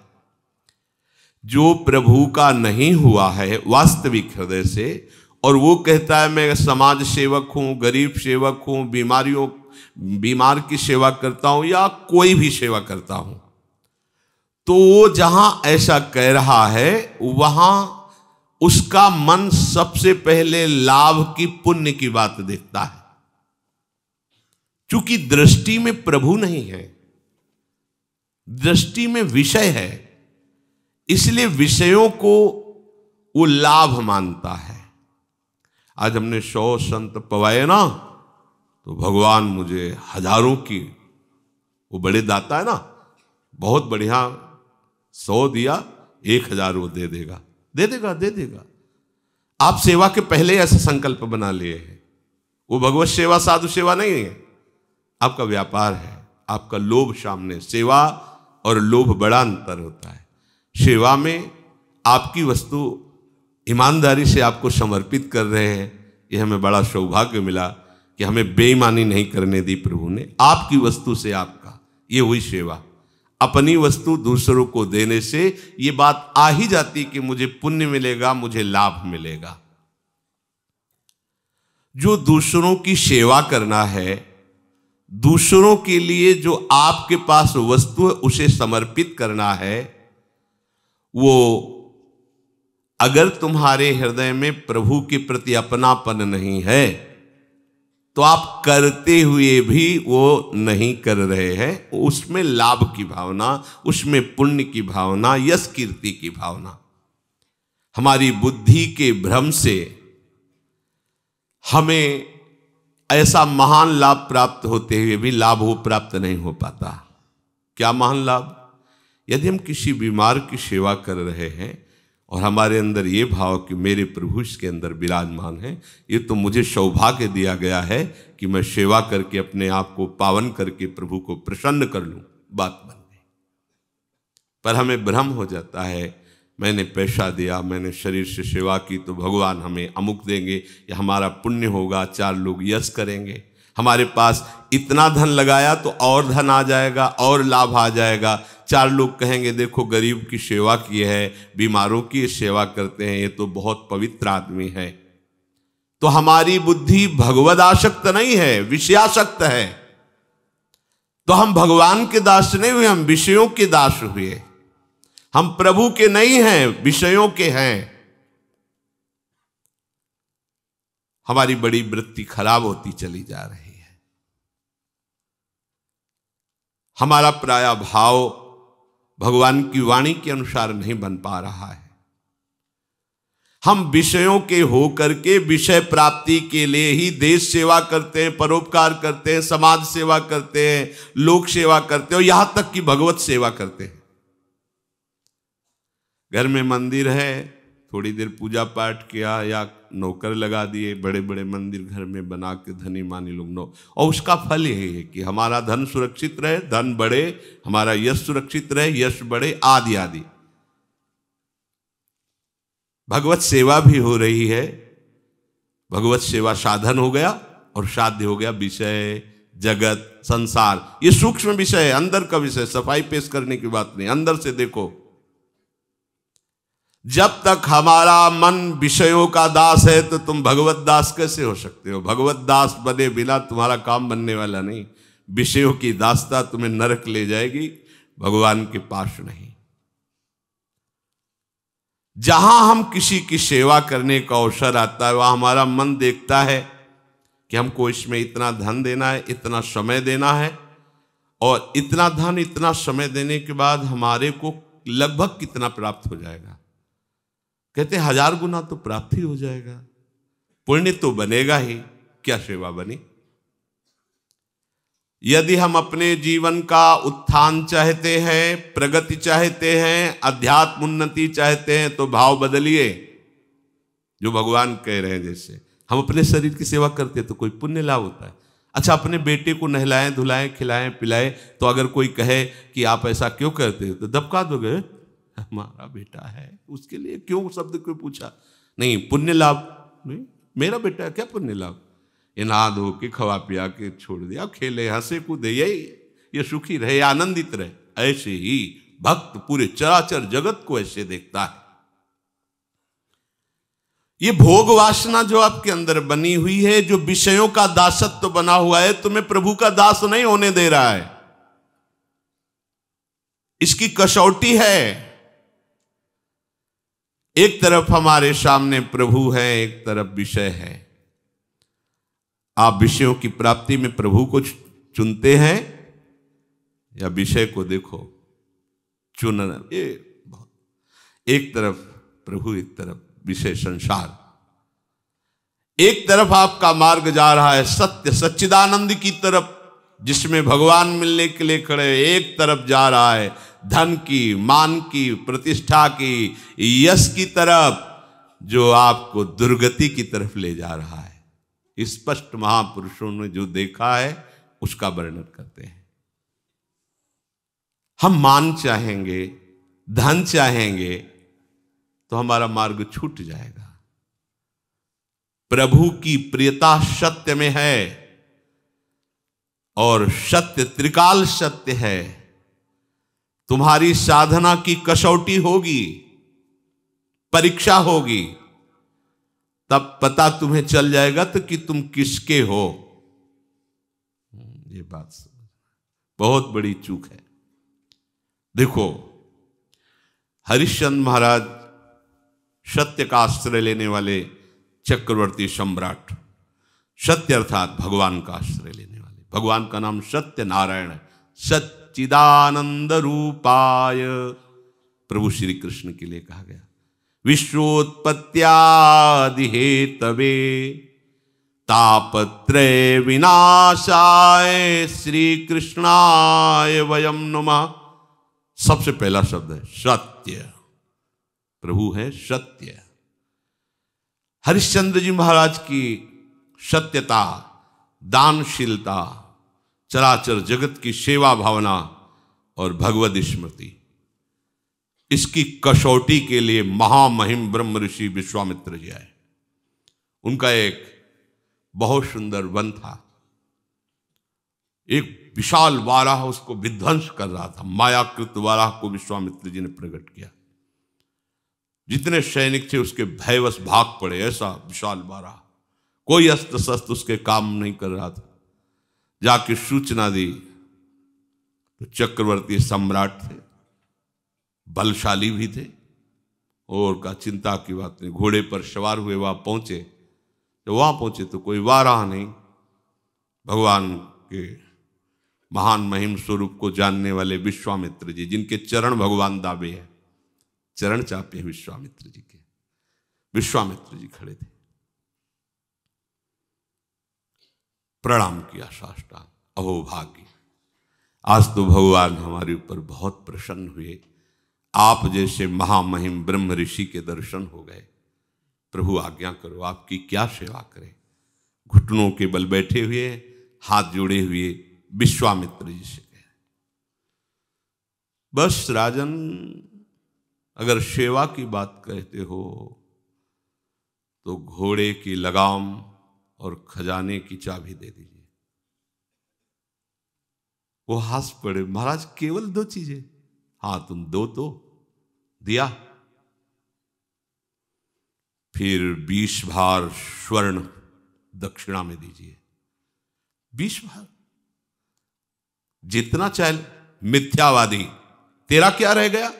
S1: जो प्रभु का नहीं हुआ है वास्तविक हृदय से, और वो कहता है मैं समाज सेवक हूं, गरीब सेवक हूं, बीमार की सेवा करता हूं या कोई भी सेवा करता हूं, तो वो जहां ऐसा कह रहा है वहां उसका मन सबसे पहले लाभ की, पुण्य की बात देखता है। क्योंकि दृष्टि में प्रभु नहीं है, दृष्टि में विषय है, इसलिए विषयों को वो लाभ मानता है। आज हमने 100 संत पवाए ना, तो भगवान मुझे हजारों की, वो बड़े दाता है ना, बहुत बढ़िया, 100 दिया 1000 वो दे देगा, दे देगा, दे देगा। आप सेवा के पहले ऐसा संकल्प बना लिए हैं। वो भगवत सेवा साधु सेवा नहीं है, आपका व्यापार है, आपका लोभ सामने। सेवा और लोभ बड़ा अंतर होता है। सेवा में आपकी वस्तु ईमानदारी से आपको समर्पित कर रहे हैं, ये हमें बड़ा सौभाग्य मिला कि हमें बेईमानी नहीं करने दी प्रभु ने। आपकी वस्तु से आपका, ये हुई सेवा। अपनी वस्तु दूसरों को देने से ये बात आ ही जाती कि मुझे पुण्य मिलेगा, मुझे लाभ मिलेगा। जो दूसरों की सेवा करना है, दूसरों के लिए जो आपके पास वस्तु है उसे समर्पित करना है, वो अगर तुम्हारे हृदय में प्रभु के प्रति अपनापन नहीं है तो आप करते हुए भी वो नहीं कर रहे हैं। उसमें लाभ की भावना, उसमें पुण्य की भावना, यश कीर्ति की भावना, हमारी बुद्धि के भ्रम से हमें ऐसा महान लाभ प्राप्त होते हुए भी लाभ वो प्राप्त नहीं हो पाता। क्या महान लाभ? यदि हम किसी बीमार की सेवा कर रहे हैं और हमारे अंदर ये भाव कि मेरे प्रभु इसके अंदर विराजमान है, ये तो मुझे सौभाग्य दिया गया है कि मैं सेवा करके अपने आप को पावन करके प्रभु को प्रसन्न कर लूं, बात बन गई। पर हमें भ्रम हो जाता है, मैंने पैसा दिया, मैंने शरीर से सेवा की तो भगवान हमें अमुक देंगे या हमारा पुण्य होगा, 4 लोग यश करेंगे। हमारे पास इतना धन लगाया तो और धन आ जाएगा और लाभ आ जाएगा। 4 लोग कहेंगे देखो गरीब की सेवा की है, बीमारों की सेवा करते हैं, ये तो बहुत पवित्र आदमी है। तो हमारी बुद्धि भगवदासक्त नहीं है, विषयासक्त है। तो हम भगवान के दास नहीं हुए, हम विषयों के दास हुए। हम प्रभु के नहीं हैं, विषयों के हैं। हमारी बड़ी वृत्ति खराब होती चली जा रही है। हमारा प्राय भाव भगवान की वाणी के अनुसार नहीं बन पा रहा है। हम विषयों के होकर के विषय प्राप्ति के लिए ही देश सेवा करते हैं, परोपकार करते हैं, समाज सेवा करते हैं, लोक सेवा करते हैं, यहां तक कि भगवत सेवा करते हैं। घर में मंदिर है, थोड़ी देर पूजा पाठ किया या नौकर लगा दिए, बड़े बड़े मंदिर घर में बना के धनी मानी लोग नो, और उसका फल यही है कि हमारा धन सुरक्षित रहे, धन बढ़े, हमारा यश सुरक्षित रहे, यश बढ़े, आदि आदि। भगवत सेवा भी हो रही है, भगवत सेवा साधन हो गया और साध्य हो गया विषय, जगत, संसार। ये सूक्ष्म विषय है, अंदर का विषय। सफाई पेश करने की बात नहीं, अंदर से देखो। जब तक हमारा मन विषयों का दास है तो तुम भगवत दास कैसे हो सकते हो? भगवत दास बने बिना तुम्हारा काम बनने वाला नहीं। विषयों की दासता तुम्हें नरक ले जाएगी, भगवान के पास नहीं। जहां हम किसी की सेवा करने का अवसर आता है, वहां हमारा मन देखता है कि हमको इसमें इतना धन देना है, इतना समय देना है, और इतना धन इतना समय देने के बाद हमारे को लगभग कितना प्राप्त हो जाएगा? कहते 1000 गुना तो प्राप्त ही हो जाएगा, पुण्य तो बनेगा ही, क्या सेवा बनी? यदि हम अपने जीवन का उत्थान चाहते हैं, प्रगति चाहते हैं, अध्यात्म उन्नति चाहते हैं, तो भाव बदलिए। जो भगवान कह रहे हैं, जैसे हम अपने शरीर की सेवा करते हैं तो कोई पुण्य लाभ होता है। अच्छा, अपने बेटे को नहलाएं, धुलाएं, खिलाएं, पिलाएं, तो अगर कोई कहे कि आप ऐसा क्यों करते हो तो दबका दोगे, हमारा बेटा है, उसके लिए क्यों शब्द क्यों पूछा? नहीं, पुण्य लाभ नहीं, मेरा बेटा है, क्या पुण्य लाभ? ये नहा धो के खवा पिया के छोड़ दिया, खेले हंसे कूदे, यही ये सुखी रहे, आनंदित रहे। ऐसे ही भक्त पूरे चराचर जगत को ऐसे देखता है। ये भोग वासना जो आपके अंदर बनी हुई है, जो विषयों का दासत्व बना हुआ है, तुम्हें प्रभु का दास नहीं होने दे रहा है। इसकी कसौटी है। एक तरफ हमारे सामने प्रभु है, एक तरफ विषय है। आप विषयों की प्राप्ति में प्रभु को चुनते हैं या विषय को? देखो, चुनना ये एक तरफ प्रभु, एक तरफ विषय संसार। एक तरफ आपका मार्ग जा रहा है सत्य सच्चिदानंद की तरफ, जिसमें भगवान मिलने के लिए खड़े। एक तरफ जा रहा है धन की, मान की, प्रतिष्ठा की, यश की तरफ, जो आपको दुर्गति की तरफ ले जा रहा है। स्पष्ट महापुरुषों ने जो देखा है उसका वर्णन करते हैं। हम मान चाहेंगे, धन चाहेंगे तो हमारा मार्ग छूट जाएगा। प्रभु की प्रियता सत्य में है, और सत्य त्रिकाल सत्य है। तुम्हारी साधना की कसौटी होगी, परीक्षा होगी, तब पता तुम्हें चल जाएगा तो कि तुम किसके हो। ये बात बहुत बड़ी चूक है। देखो, हरिश्चंद्र महाराज सत्य का आश्रय लेने वाले चक्रवर्ती सम्राट, सत्य अर्थात भगवान का आश्रय लेने वाले। भगवान का नाम सत्य नारायण है। सच्चिदानंद रूपाय प्रभु श्री कृष्ण के लिए कहा गया। विश्वोत्पत्त्यादि हेतवे तापत्रय विनाशाय श्री कृष्णाय वयम नमः। सबसे पहला शब्द है सत्य। प्रभु है सत्य। हरिश्चंद्र जी महाराज की सत्यता, दानशीलता, चराचर जगत की सेवा भावना और भगवद स्मृति, इसकी कसौटी के लिए महामहिम ब्रह्म ऋषि विश्वामित्र जी आए। उनका एक बहुत सुंदर वन था। एक विशाल वाराह उसको विध्वंस कर रहा था। मायाकृत वाराह को विश्वामित्र जी ने प्रकट किया। जितने सैनिक थे उसके भयवश भाग पड़े। ऐसा विशाल वाराह, कोई अस्त्र शस्त्र उसके काम नहीं कर रहा था। जाके सूचना दी तो चक्रवर्ती सम्राट थे, बलशाली भी थे, और का चिंता की बात नहीं। घोड़े पर सवार हुए वहां पहुंचे। जब वहां पहुंचे तो कोई वाराह नहीं। भगवान के महान महिम स्वरूप को जानने वाले विश्वामित्र जी, जिनके चरण भगवान दावे हैं, चरण चापे हैं विश्वामित्र जी के। विश्वामित्र जी खड़े थे, प्रणाम किया साष्टांग। अहो भाग्य, आज तो भगवान हमारे ऊपर बहुत प्रसन्न हुए। आप जैसे महामहिम ब्रह्म ऋषि के दर्शन हो गए। प्रभु आज्ञा करो, आपकी क्या सेवा करें। घुटनों के बल बैठे हुए, हाथ जोड़े हुए विश्वामित्र जी से कहे, बस राजन, अगर सेवा की बात कहते हो तो घोड़े की लगाम और खजाने की चाबी दे दीजिए। वो हंस पड़े। महाराज, केवल 2 चीजें? हाँ, तुम दो तो दिया। फिर 20 भार स्वर्ण दक्षिणा में दीजिए। 20 भार? जितना चाहे। मिथ्यावादी, तेरा क्या रह गया?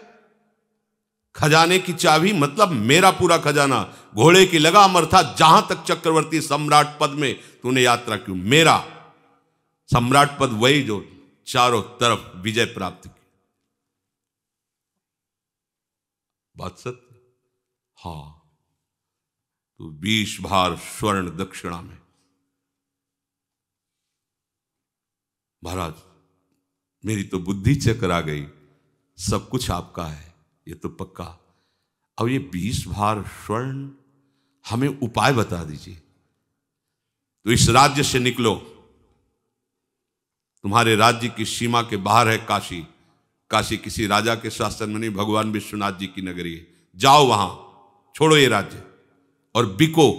S1: खजाने की चाबी मतलब मेरा पूरा खजाना। घोड़े की लगाम अर्थात जहां तक चक्रवर्ती सम्राट पद में तूने यात्रा की, मेरा सम्राट पद वही जो चारों तरफ विजय प्राप्त की। बात सत्य? हाँ, तो 20 भार स्वर्ण दक्षिणा में। महाराज, मेरी तो बुद्धि चकरा गई। सब कुछ आपका है, ये तो पक्का। अब ये 20 भार स्वर्ण, हमें उपाय बता दीजिए। तो इस राज्य से निकलो। तुम्हारे राज्य की सीमा के बाहर है काशी। काशी किसी राजा के शासन में नहीं, भगवान विश्वनाथ जी की नगरी है। जाओ वहां, छोड़ो ये राज्य और बिको,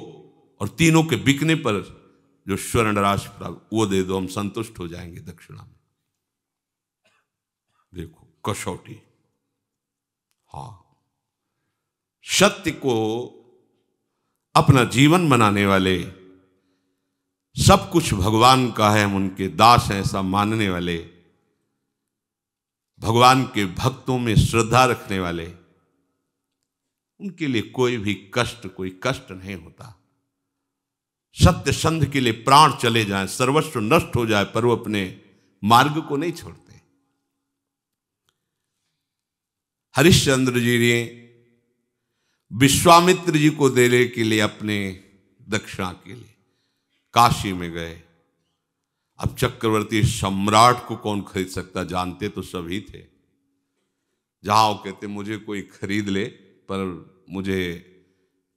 S1: और तीनों के बिकने पर जो स्वर्ण राशि प्राप्त वो दे दो, हम संतुष्ट हो जाएंगे दक्षिणा में। देखो कसौटी। हाँ, सत्य को अपना जीवन बनाने वाले, सब कुछ भगवान का है, हम उनके दास हैं ऐसा मानने वाले, भगवान के भक्तों में श्रद्धा रखने वाले, उनके लिए कोई कष्ट नहीं होता। सत्य संध के लिए प्राण चले जाएं, सर्वस्व नष्ट हो जाए, पर वो अपने मार्ग को नहीं छोड़ते। हरिश्चंद्र जी ने विश्वामित्र जी को देने के लिए अपने दक्षिणा के लिए काशी में गए। अब चक्रवर्ती सम्राट को कौन खरीद सकता, जानते तो सभी थे। जहां वो कहते मुझे कोई खरीद ले, पर मुझे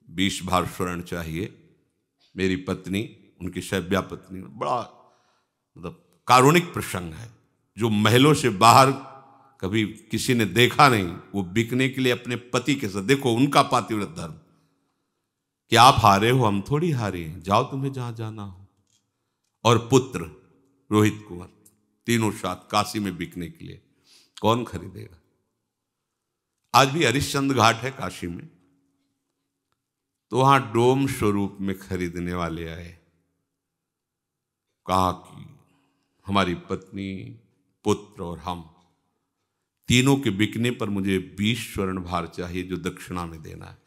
S1: 20 भार स्वर्ण चाहिए, मेरी पत्नी, उनकी शैव्या पत्नी। बड़ा मतलब कारुणिक प्रसंग है, जो महलों से बाहर कभी किसी ने देखा नहीं, वो बिकने के लिए अपने पति के साथ, देखो उनका पातिव्रत धर्म, कि आप हारे हो, हम थोड़ी हारे हैं, जाओ तुम्हें जहां जाना हो। और पुत्र रोहित कुंवर, तीनों साथ काशी में बिकने के लिए, कौन खरीदेगा। आज भी हरिश्चंद्र घाट है काशी में, तो वहां डोम स्वरूप में खरीदने वाले आए। कहा कि हमारी पत्नी, पुत्र और हम तीनों के बिकने पर मुझे 20 स्वर्ण भार चाहिए, जो दक्षिणा में देना है।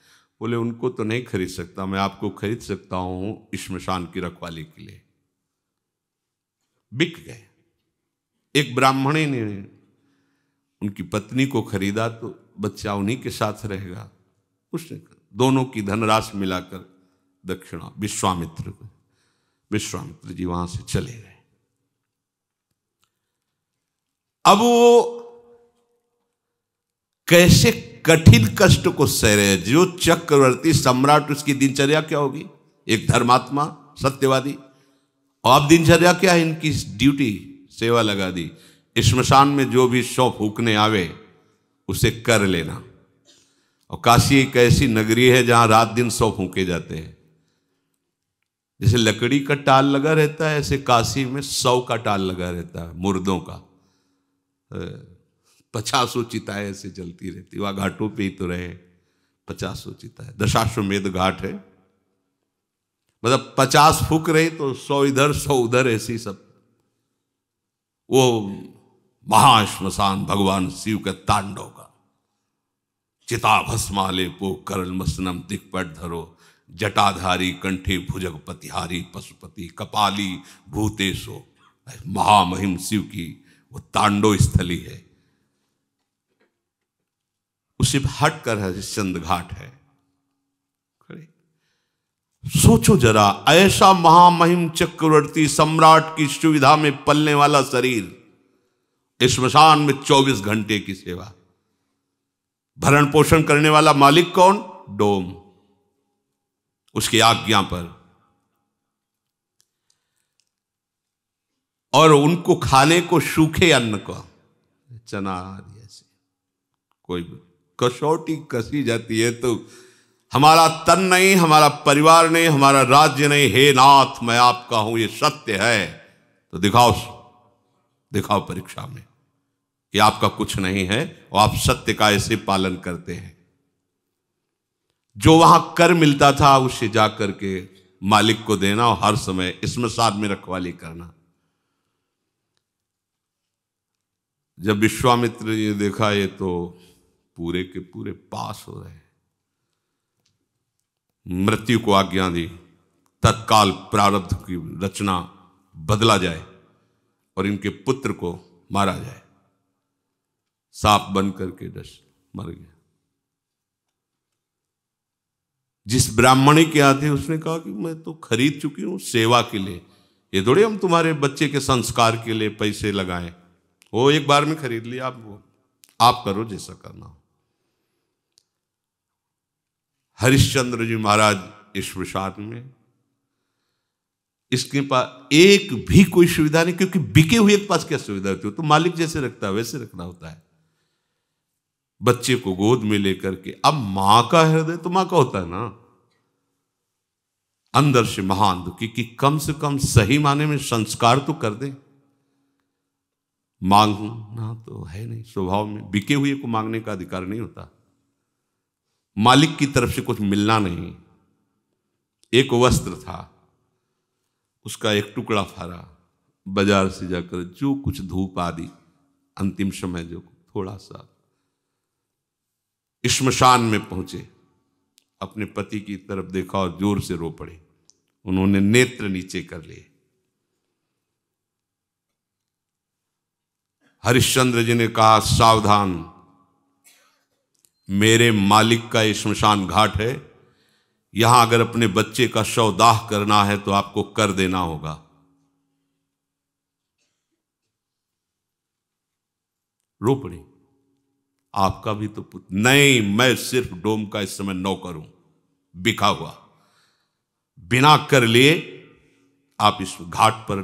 S1: बोले उनको तो नहीं खरीद सकता, मैं आपको खरीद सकता हूं श्मशान की रखवाली के लिए। बिक गए। एक ब्राह्मणी ने उनकी पत्नी को खरीदा, तो बच्चा उन्हीं के साथ रहेगा। उसने दोनों की धनराशि मिलाकर दक्षिणा विश्वामित्र जी वहां से चले गए। अब वो कैसे कठिन कष्ट को सह रहे हैं। जो चक्रवर्ती सम्राट, उसकी दिनचर्या क्या होगी, एक धर्मात्मा सत्यवादी, और अब दिनचर्या क्या है इनकी, ड्यूटी, सेवा लगा दी। श्मशान में जो भी शव फूकने आवे उसे कर लेना। और काशी एक ऐसी नगरी है जहां रात दिन शव फूके जाते हैं। जैसे लकड़ी का टाल लगा रहता है, ऐसे काशी में 100 का टाल लगा रहता है, मुर्दों का। 50 चिताएं ऐसे चलती रहती, वहां घाटों पे ही तो रहे, 50 चिताएं। दशाश्वमेध घाट है, मतलब 50 फूक रही तो 100 इधर 100 उधर, ऐसी सब। वो महाश्मशान भगवान शिव के तांडव का। चिता भस्माले पो करल मसनम दिक्पट धरो, जटाधारी कंठे भुजग पतिहारी पशुपति कपाली भूतेशो। महामहिम शिव की वो तांडव स्थली है। उसे हट कर हरिश्चंद्र घाट है। सोचो जरा, ऐसा महामहिम चक्रवर्ती सम्राट की सुविधा में पलने वाला शरीर, श्मशान में 24 घंटे की सेवा, भरण पोषण करने वाला मालिक कौन, डोम, उसकी आज्ञा पर। और उनको खाने को सूखे अन्न को, चना जैसे कोई कसौटी कसी जाती है, तो हमारा तन नहीं, हमारा परिवार नहीं, हमारा राज्य नहीं, हे नाथ मैं आपका हूं, ये सत्य है, तो दिखाओ परीक्षा में कि आपका कुछ नहीं है और आप सत्य का ऐसे पालन करते हैं। जो वहां कर मिलता था उसे जाकर के मालिक को देना, और हर समय श्मशान में रखवाली करना। जब विश्वामित्र जी ने देखा ये तो पूरे के पूरे पास हो रहे हैं, मृत्यु को आज्ञा दी, तत्काल प्रारब्ध की रचना बदला जाए और इनके पुत्र को मारा जाए। सांप बन करके मर गया। जिस ब्राह्मणी के यहाँ थे उसने कहा कि मैं तो खरीद चुकी हूं सेवा के लिए, ये थोड़े हम तुम्हारे बच्चे के संस्कार के लिए पैसे लगाएं। वो एक बार में खरीद लिया, आप करो जैसा करना हो। हरिश्चंद्र जी महाराज श्मशान में, इसके पास एक भी कोई सुविधा नहीं, क्योंकि बिके हुए के पास क्या सुविधा होती है, तो मालिक जैसे रखता है वैसे रखना होता है। बच्चे को गोद में लेकर के, अब मां का हृदय तो मां का होता है ना, अंदर से महान दुखी कि कम से कम सही माने में संस्कार तो कर दे। मांगना तो है नहीं स्वभाव में, बिके हुए को मांगने का अधिकार नहीं होता। मालिक की तरफ से कुछ मिलना नहीं, एक वस्त्र था, उसका एक टुकड़ा फाड़ा, बाजार से जाकर जो कुछ धूप आदि अंतिम समय जो थोड़ा सा, श्मशान में पहुंचे, अपने पति की तरफ देखा और जोर से रो पड़े। उन्होंने नेत्र नीचे कर लिए। हरिश्चंद्र जी ने कहा, सावधान, मेरे मालिक का श्मशान घाट है, यहां अगर अपने बच्चे का शव दाह करना है तो आपको कर देना होगा। रो पड़ी, आपका भी तो पुत्र। नहीं, मैं सिर्फ डोम का इस समय नौकर हूं, बिका हुआ, बिना कर लिए आप इस घाट पर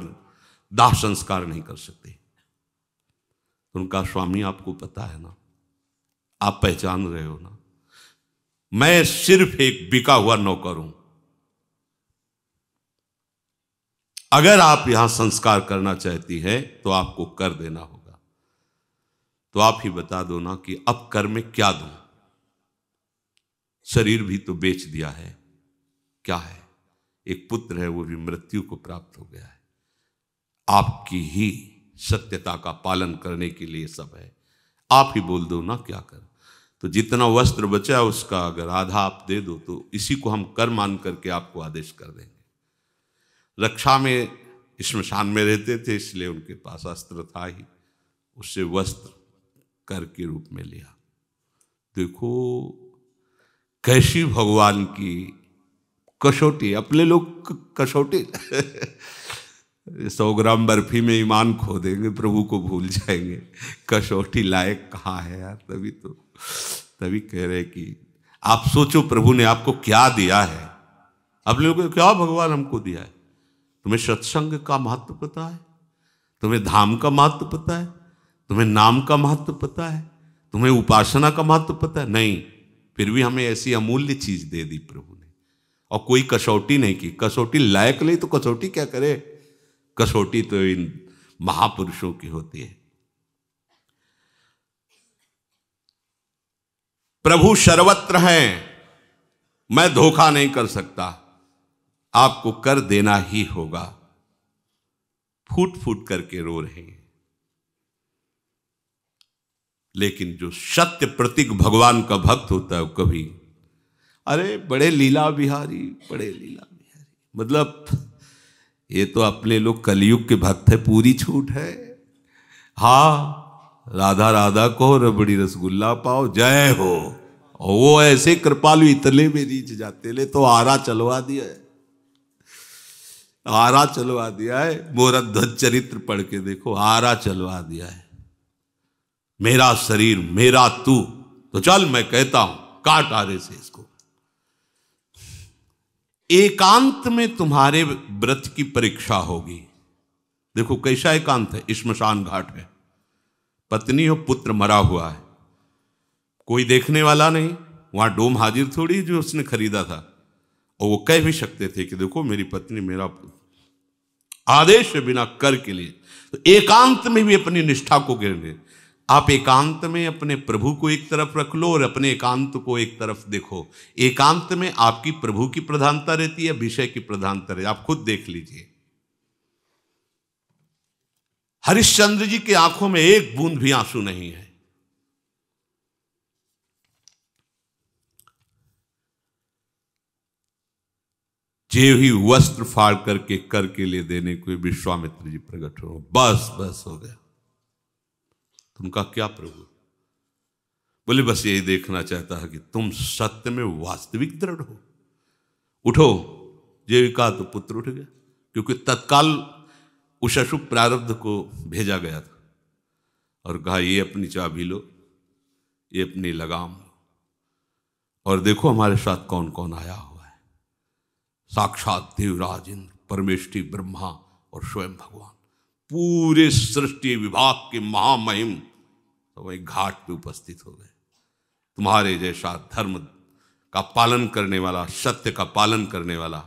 S1: दाह संस्कार नहीं कर सकते। उनका स्वामी आपको पता है ना, आप पहचान रहे हो ना, मैं सिर्फ एक बिका हुआ नौकर हूं। अगर आप यहां संस्कार करना चाहती हैं तो आपको कर देना होगा। तो आप ही बता दो ना कि अब कर में क्या दूं? शरीर भी तो बेच दिया है, क्या है? एक पुत्र है, वो भी मृत्यु को प्राप्त हो गया है। आपकी ही सत्यता का पालन करने के लिए सब है, आप ही बोल दो ना क्या कर। तो जितना वस्त्र बचा उसका अगर आधा आप दे दो तो इसी को हम कर मान करके आपको आदेश कर देंगे। रक्षा में श्मशान में रहते थे, इसलिए उनके पास अस्त्र था ही, उससे वस्त्र कर के रूप में लिया। देखो कैसी भगवान की कसौटी। अपने लोग कसौटी 100 ग्राम बर्फी में ईमान खो देंगे, प्रभु को भूल जाएंगे। कसौटी लायक कहाँ है यार। तभी कह रहे कि आप सोचो प्रभु ने आपको क्या दिया है। अपने लोगों को क्या भगवान हमको दिया है? तुम्हें सत्संग का महत्व पता है? तुम्हें धाम का महत्व पता है? तुम्हें नाम का महत्व पता है? तुम्हें उपासना का महत्व पता है? नहीं, फिर भी हमें ऐसी अमूल्य चीज दे दी प्रभु ने, और कोई कसौटी नहीं की। कसौटी लायक नहीं तो कसौटी क्या करे? कसौटी तो इन महापुरुषों की होती है। प्रभु सर्वत्र हैं, मैं धोखा नहीं कर सकता, आपको कर देना ही होगा। फूट फूट करके रो रहे हैं। लेकिन जो सत्य प्रतीक भगवान का भक्त होता है वो कभी, अरे बड़े लीला बिहारी, बड़े लीला बिहारी, मतलब ये तो अपने लोग कलयुग के भक्त है, पूरी छूट है। हाँ, राधा राधा को रबड़ी रसगुल्ला पाओ, जय हो। और वो ऐसे कृपालु इतने में रीच जाते, ले तो आरा चलवा दिया है, आरा चलवा दिया है। मोरा ध्वज चरित्र पढ़ के देखो, आरा चलवा दिया है। मेरा शरीर मेरा तू, तो चल मैं कहता हूं काट आरे से इसको। एकांत में तुम्हारे व्रत की परीक्षा होगी। देखो कैसा एकांत है, श्मशान घाट है, पत्नी और पुत्र मरा हुआ है, कोई देखने वाला नहीं। वहां डोम हाजिर थोड़ी जो उसने खरीदा था, और वो कह भी सकते थे कि देखो मेरी पत्नी मेरा आदेश के बिना कर के लिए। तो एकांत में भी अपनी निष्ठा को गिरने, आप एकांत में अपने प्रभु को एक तरफ रख लो और अपने एकांत को एक तरफ देखो। एकांत में आपकी प्रभु की प्रधानता रहती है, विषय की प्रधानता रहती है, आप खुद देख लीजिए। हरिश्चंद्र जी की आंखों में एक बूंद भी आंसू नहीं है। जे ही वस्त्र फाड़ करके कर के लिए देने को विश्वामित्र जी प्रकट हो, बस बस हो गया। तुमका क्या प्रभु? बोले बस यही देखना चाहता है कि तुम सत्य में वास्तविक दृढ़ हो। उठो। जीविका तो पुत्र उठ गया, क्योंकि तत्काल उस अशुभ प्रारब्ध को भेजा गया था और कहा ये अपनी चाबी लो, ये अपनी लगाम लो, और देखो हमारे साथ कौन कौन आया हुआ है। साक्षात देवराज इंद्र, परमेष्ठी ब्रह्मा और स्वयं भगवान, पूरे सृष्टि विभाग के महामहिम तो वही घाट पे उपस्थित हो गए। तुम्हारे जैसा धर्म का पालन करने वाला, सत्य का पालन करने वाला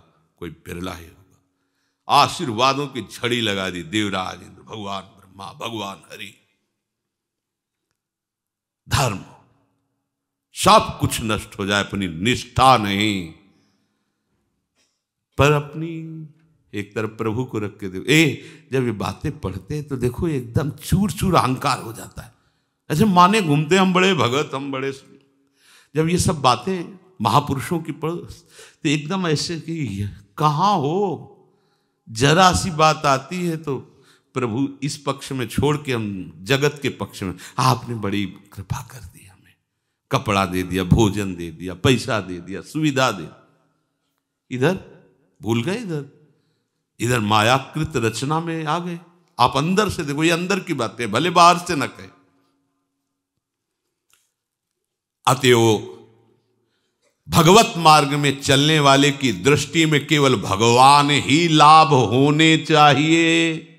S1: कोई बिरला ही होगा। आशीर्वादों की झड़ी लगा दी देवराज इंद्र, भगवान ब्रह्मा, भगवान हरि। धर्म सब कुछ नष्ट हो जाए, अपनी निष्ठा नहीं। पर अपनी एक तरफ प्रभु को रख के देखो। जब ये बातें पढ़ते हैं तो देखो एकदम चूर चूर अहंकार हो जाता है, ऐसे माने घूमते हम बड़े भगत, हम बड़े। जब ये सब बातें महापुरुषों की पढ़ तो एकदम ऐसे कि कहाँ हो, जरा सी बात आती है तो प्रभु इस पक्ष में छोड़ के हम जगत के पक्ष में, आपने बड़ी कृपा कर दी, हमें कपड़ा दे दिया, भोजन दे दिया, पैसा दे दिया, सुविधा दे दी। इधर भूल गए, इधर मायाकृत रचना में आ गए। आप अंदर से देखो, ये अंदर की बातें, भले बाहर से न कहे। अतएव भगवत मार्ग में चलने वाले की दृष्टि में केवल भगवान ही लाभ होने चाहिए,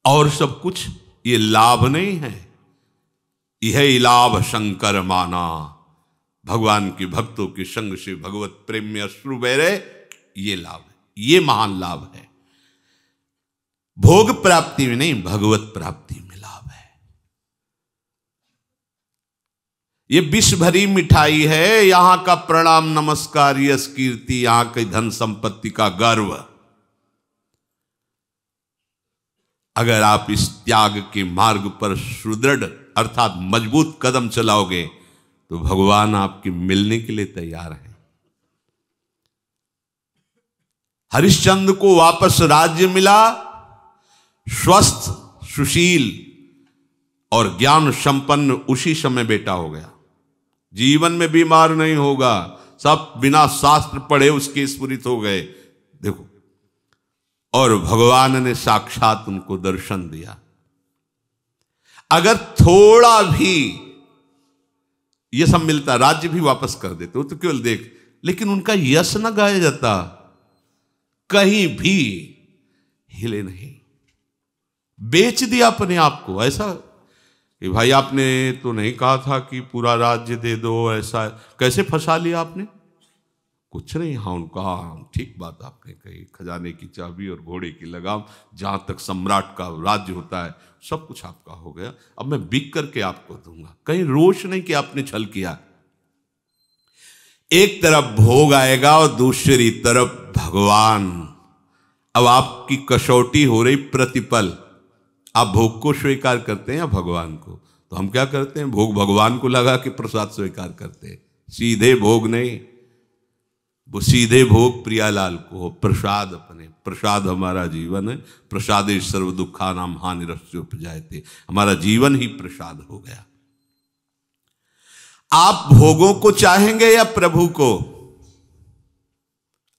S1: और सब कुछ ये लाभ नहीं है। यह लाभ शंकर माना, भगवान के भक्तों के संग से भगवत प्रेम में अश्रु बह रहे, ये लाभ है, ये महान लाभ है। भोग प्राप्ति में नहीं, भगवत प्राप्ति में लाभ है। ये विष भरी मिठाई है, यहां का प्रणाम नमस्कार, यश कीर्ति, यहां की धन संपत्ति का गर्व। अगर आप इस त्याग के मार्ग पर सुदृढ़ अर्थात मजबूत कदम चलाओगे तो भगवान आपके मिलने के लिए तैयार है। हरिश्चंद्र को वापस राज्य मिला, स्वस्थ, सुशील और ज्ञान संपन्न उसी समय बेटा हो गया। जीवन में बीमार नहीं होगा, सब बिना शास्त्र पढ़े उसके स्फुरित हो गए। देखो, और भगवान ने साक्षात उनको दर्शन दिया। अगर थोड़ा भी ये सब मिलता, राज्य भी वापस कर देते, वो तो केवल देख, लेकिन उनका यश न गाया जाता, कहीं भी हिले नहीं, बेच दिया अपने आप को। ऐसा कि भाई आपने तो नहीं कहा था कि पूरा राज्य दे दो, ऐसा कैसे फंसा लिया आपने? कुछ नहीं। हाँ, उनका ठीक बात आपने कही, खजाने की चाबी और घोड़े की लगाम, जहां तक सम्राट का राज्य होता है सब कुछ आपका हो गया, अब मैं बिक करके आपको दूंगा। कहीं रोष नहीं कि आपने छल किया। एक तरफ भोग आएगा और दूसरी तरफ भगवान। अब आपकी कसौटी हो रही प्रतिपल, आप भोग को स्वीकार करते हैं या भगवान को? तो हम क्या करते हैं, भोग भगवान को लगा के प्रसाद स्वीकार करते हैं, सीधे भोग नहीं। वो सीधे भोग प्रियालाल को हो, प्रसाद अपने, प्रसाद हमारा जीवन है। प्रसादे सर्व दुखा नाम हानिरस्य उपजायते, हमारा जीवन ही प्रसाद हो गया। आप भोगों को चाहेंगे या प्रभु को?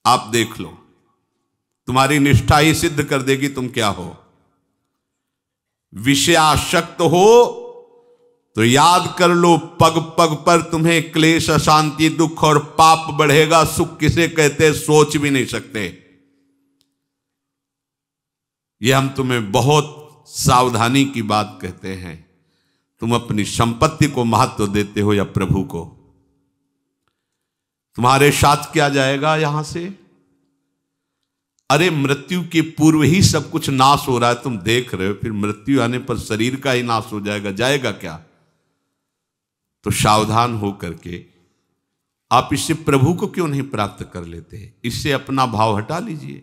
S1: आप देख लो, तुम्हारी निष्ठा ही सिद्ध कर देगी तुम क्या हो। विषयासक्त हो तो याद कर लो, पग पग पर तुम्हें क्लेश, अशांति, दुख और पाप बढ़ेगा। सुख किसे कहते हैं सोच भी नहीं सकते। यह हम तुम्हें बहुत सावधानी की बात कहते हैं। तुम अपनी संपत्ति को महत्व देते हो या प्रभु को? तुम्हारे साथ क्या जाएगा यहां से? अरे मृत्यु के पूर्व ही सब कुछ नाश हो रहा है, तुम देख रहे हो, फिर मृत्यु आने पर शरीर का ही नाश हो जाएगा, जाएगा क्या? तो सावधान हो करके आप इससे प्रभु को क्यों नहीं प्राप्त कर लेते? इससे अपना भाव हटा लीजिए।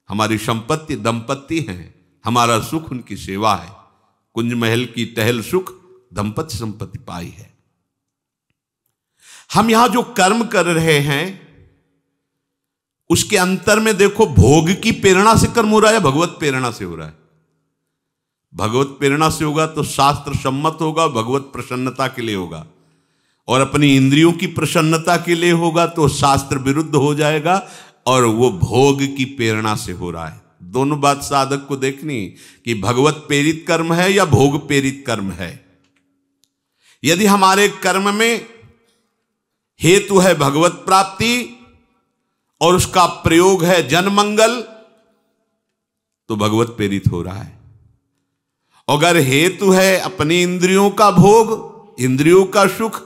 S1: हमारी संपत्ति दंपत्ति है, हमारा सुख उनकी सेवा है। कुंज महल की टहल सुख, दंपत्ति संपत्ति पाई है। हम यहां जो कर्म कर रहे हैं उसके अंतर में देखो, भोग की प्रेरणा से कर्म हो रहा है या भगवत प्रेरणा से हो रहा है? भगवत प्रेरणा से होगा तो शास्त्र सम्मत होगा, भगवत प्रसन्नता के लिए होगा। और अपनी इंद्रियों की प्रसन्नता के लिए होगा तो शास्त्र विरुद्ध हो जाएगा, और वो भोग की प्रेरणा से हो रहा है। दोनों बात साधक को देखनी कि भगवत प्रेरित कर्म है या भोग प्रेरित कर्म है। यदि हमारे कर्म में हेतु है भगवत प्राप्ति और उसका प्रयोग है जन मंगल, तो भगवत प्रेरित हो रहा है। अगर हेतु है अपनी इंद्रियों का भोग, इंद्रियों का सुख,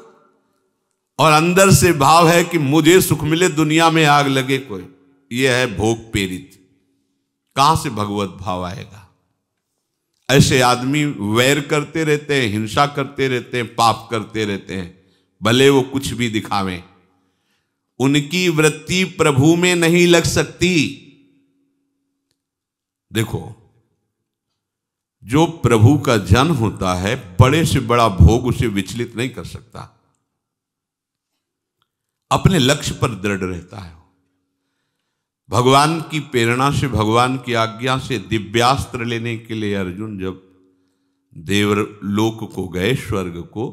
S1: और अंदर से भाव है कि मुझे सुख मिले, दुनिया में आग लगे कोई, यह है भोग प्रेरित। कहां से भगवत भाव आएगा? ऐसे आदमी वैर करते रहते हैं, हिंसा करते रहते हैं, पाप करते रहते हैं, भले वो कुछ भी दिखावें। उनकी वृत्ति प्रभु में नहीं लग सकती। देखो, जो प्रभु का जन होता है, बड़े से बड़ा भोग उसे विचलित नहीं कर सकता, अपने लक्ष्य पर दृढ़ रहता है। भगवान की प्रेरणा से, भगवान की आज्ञा से दिव्यास्त्र लेने के लिए अर्जुन जब देवलोक को गए, स्वर्ग को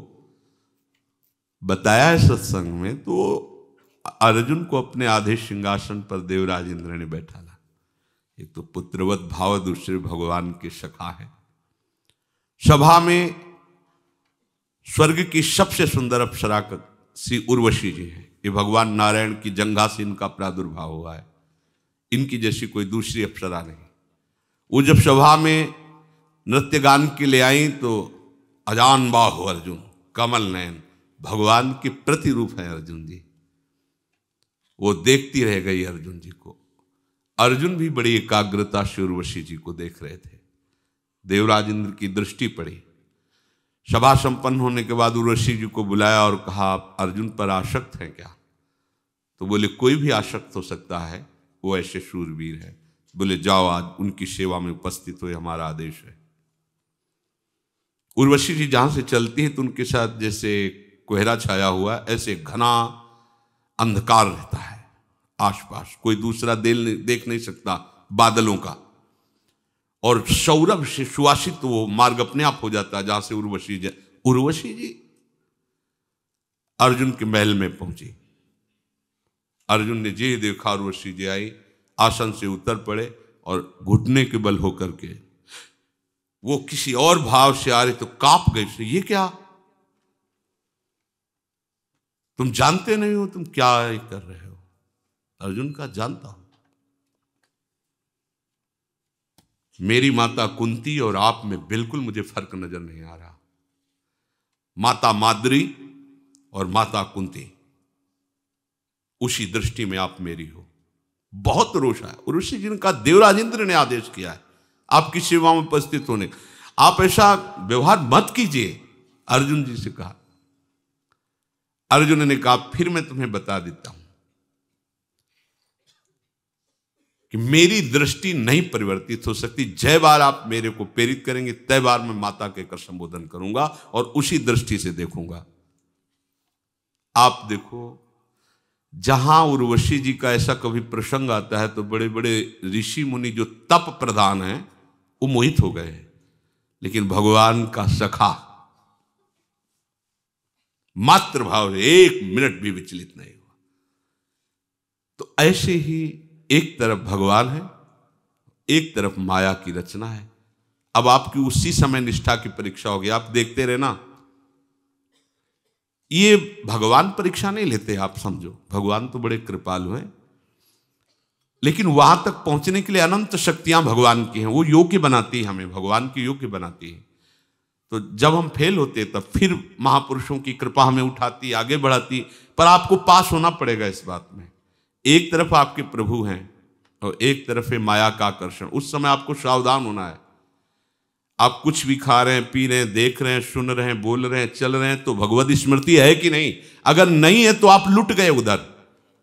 S1: बताया है सत्संग में, तो अर्जुन को अपने आधे सिंहासन पर देवराज इंद्र ने बैठाला। एक तो पुत्रवत भाव, दूसरे भगवान के सखा है। सभा में स्वर्ग की सबसे सुंदर अप्सरा श्री उर्वशी जी है। ये भगवान नारायण की जंघा से इनका प्रादुर्भाव हुआ है, इनकी जैसी कोई दूसरी अप्सरा नहीं। वो जब सभा में नृत्य गान के लिए आई तो अजान बाहु अर्जुन, कमल नयन, भगवान के प्रतिरूप है अर्जुन जी। वो देखती रह गई अर्जुन जी को। अर्जुन भी बड़ी एकाग्रता से उर्वशी जी को देख रहे थे। देवराज इंद्र की दृष्टि पड़ी। सभा संपन्न होने के बाद उर्वशी जी को बुलाया और कहा, आप अर्जुन पर आसक्त हैं क्या? तो बोले, कोई भी आसक्त हो सकता है, वो ऐसे शूरवीर है। बोले, जाओ आज उनकी सेवा में उपस्थित हो, हमारा आदेश है। उर्वशी जी जहां से चलती है तो उनके साथ जैसे कोहरा छाया हुआ, ऐसे घना अंधकार रहता है आसपास, कोई दूसरा देख नहीं सकता बादलों का। और सौरभ से सुवासित वो मार्ग अपने आप हो जाता है जहां से उर्वशी जी अर्जुन के महल में पहुंची। अर्जुन ने जे देखा उर्वशी जी आई, आसन से उतर पड़े और घुटने के बल होकर के वो किसी और भाव से आ रहे तो कांप गए। ये क्या, तुम जानते नहीं हो तुम क्या कर रहे हो? अर्जुन का, जानता हूं, मेरी माता कुंती और आप में बिल्कुल मुझे फर्क नजर नहीं आ रहा। माता माद्री और माता कुंती, उसी दृष्टि में आप मेरी हो। बहुत रोष है। और ऋषि जिनका देवराज इंद्र ने आदेश किया है आपकी सेवा में उपस्थित होने, आप ऐसा व्यवहार मत कीजिए, अर्जुन जी से कहा। अर्जुन ने कहा, फिर मैं तुम्हें बता देता हूं कि मेरी दृष्टि नहीं परिवर्तित हो सकती। जय बार आप मेरे को प्रेरित करेंगे, तय बार मैं माता के कर संबोधन करूंगा और उसी दृष्टि से देखूंगा। आप देखो, जहां उर्वशी जी का ऐसा कभी प्रसंग आता है तो बड़े बड़े ऋषि मुनि जो तप प्रधान हैं वो मोहित हो गए, लेकिन भगवान का सखा मात्र भाव एक मिनट भी विचलित नहीं हुआ। तो ऐसे ही एक तरफ भगवान है, एक तरफ माया की रचना है। अब आपकी उसी समय निष्ठा की परीक्षा होगी। आप देखते रहना, ये भगवान परीक्षा नहीं लेते, आप समझो भगवान तो बड़े कृपालु हैं, लेकिन वहां तक पहुंचने के लिए अनंत शक्तियां भगवान की हैं। वो योग्य बनाती है, हमें भगवान की योग्य बनाती है। तो जब हम फेल होते तब फिर महापुरुषों की कृपा हमें उठाती, आगे बढ़ाती, पर आपको पास होना पड़ेगा इस बात में। एक तरफ आपके प्रभु हैं और एक तरफ है माया का आकर्षण। उस समय आपको सावधान होना है। आप कुछ भी खा रहे हैं, पी रहे हैं, देख रहे हैं, सुन रहे हैं, बोल रहे हैं, चल रहे हैं, तो भगवत स्मृति है कि नहीं? अगर नहीं है तो आप लुट गए उधर,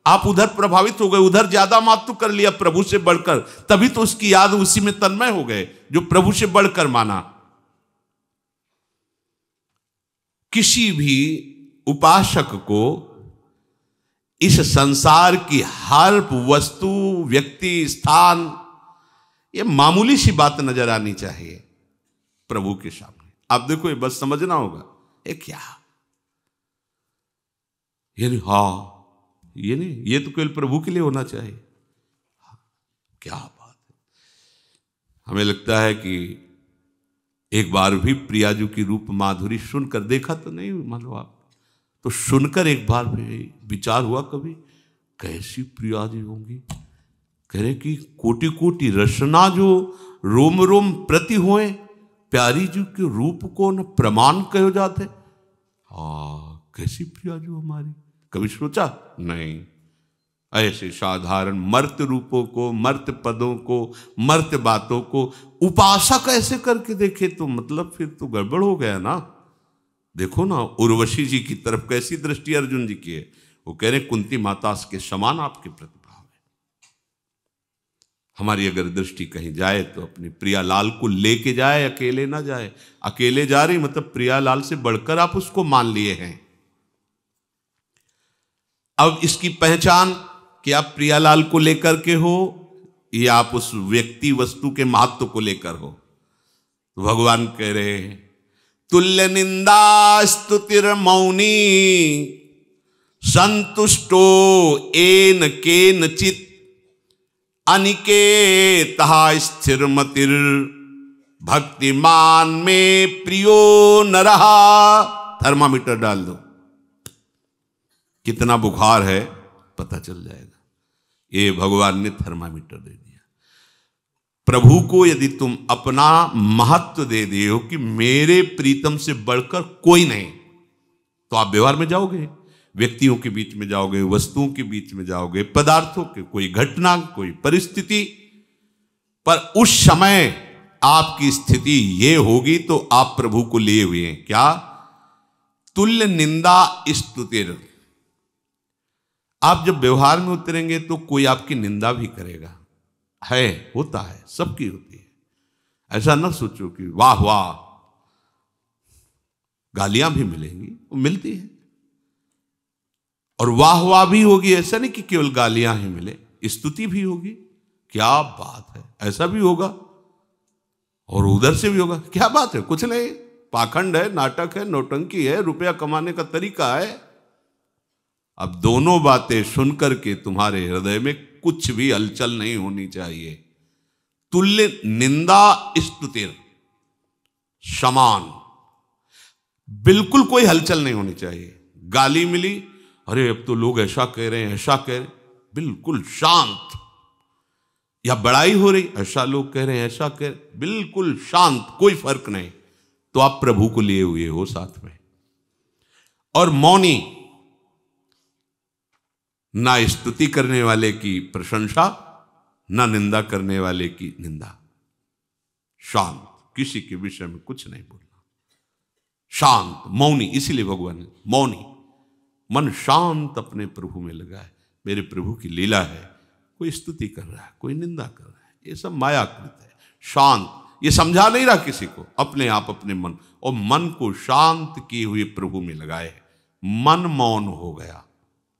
S1: आप उधर प्रभावित हो गए, उधर ज्यादा महत्व कर लिया प्रभु से बढ़कर, तभी तो उसकी याद उसी में तन्मय हो गए जो प्रभु से बढ़कर माना। किसी भी उपासक को इस संसार की हर वस्तु, व्यक्ति, स्थान, ये मामूली सी बात नजर आनी चाहिए प्रभु के सामने। आप देखो, ये बस समझना होगा, ये क्या, ये नहीं, हाँ ये नहीं, ये तो केवल प्रभु के लिए होना चाहिए। क्या बात है। हमें लगता है कि एक बार भी प्रियाजू की रूप माधुरी सुनकर, देखा तो नहीं मानो आप, तो सुनकर एक बार भी विचार हुआ कभी, कैसी प्रियाजी होंगी? कह रहे कि कोटि कोटि रसना जो रोम रोम प्रति होए, प्यारी जी के रूप को न प्रमाण कहो जाते। कैसी प्रियाजू हमारी, कभी सोचा नहीं? ऐसे साधारण मर्त्य रूपों को, मर्त्य पदों को, मर्त्य बातों को उपासक ऐसे करके देखे तो मतलब फिर तो गड़बड़ हो गया ना। देखो ना, उर्वशी जी की तरफ कैसी दृष्टि अर्जुन जी की है। वो कह रहे कुंती माता के समान आपके प्रतिभाव है। हमारी अगर दृष्टि कहीं जाए तो अपनी प्रियालाल को लेके जाए, अकेले ना जाए। अकेले जा रही मतलब प्रियालाल से बढ़कर आप उसको मान लिए हैं। अब इसकी पहचान कि आप प्रियालाल को लेकर के हो या आप उस व्यक्ति वस्तु के महत्व को लेकर हो। तो भगवान कह रहे हैं तुल्य निंदा स्तुतिर मौनी संतुष्टो एन केनचित अनिकेतः स्थिरमतिर् भक्तिमान में प्रियो न रहा। थर्मामीटर डाल दो, कितना बुखार है पता चल जाएगा। ये भगवान ने थर्मामीटर दे दिया। प्रभु को यदि तुम अपना महत्व दे दिए हो कि मेरे प्रीतम से बढ़कर कोई नहीं, तो आप व्यवहार में जाओगे, व्यक्तियों के बीच में जाओगे, वस्तुओं के बीच में जाओगे, पदार्थों के, कोई घटना, कोई परिस्थिति, पर उस समय आपकी स्थिति ये होगी तो आप प्रभु को लिए हुए हैं। क्या? तुल्य निंदा स्तुतिर। आप जब व्यवहार में उतरेंगे तो कोई आपकी निंदा भी करेगा, है, होता है, सबकी होती है। ऐसा ना सोचो कि वाह वाह, गालियां भी मिलेंगी, वो मिलती है, और वाह वाह भी होगी। ऐसा नहीं कि केवल गालियां ही मिले, स्तुति भी होगी। क्या बात है, ऐसा भी होगा, और उधर से भी होगा। क्या बात है, कुछ नहीं, पाखंड है, नाटक है, नौटंकी है, रुपया कमाने का तरीका है। अब दोनों बातें सुनकर के तुम्हारे हृदय में कुछ भी हलचल नहीं होनी चाहिए। तुल्य निंदा स्तुतिर समान, बिल्कुल कोई हलचल नहीं होनी चाहिए। गाली मिली, अरे अब तो लोग ऐसा कह रहे हैं, ऐसा कह रहे हैं, बिल्कुल शांत। या बड़ाई हो रही, ऐसा लोग कह रहे हैं, ऐसा कह रहे, बिल्कुल शांत, कोई फर्क नहीं। तो आप प्रभु को लिए हुए हो साथ में। और मौनी, ना स्तुति करने वाले की प्रशंसा, ना निंदा करने वाले की निंदा। शांत, किसी के विषय में कुछ नहीं बोलना, शांत, मौनी। इसीलिए भगवान ने मौनी, मन शांत अपने प्रभु में लगा है। मेरे प्रभु की लीला है, कोई स्तुति कर रहा है, कोई निंदा कर रहा है, ये सब मायाकृत है। शांत, ये समझा नहीं रहा किसी को, अपने आप अपने मन, और मन को शांत किए हुए प्रभु में लगाए है। मन मौन हो गया,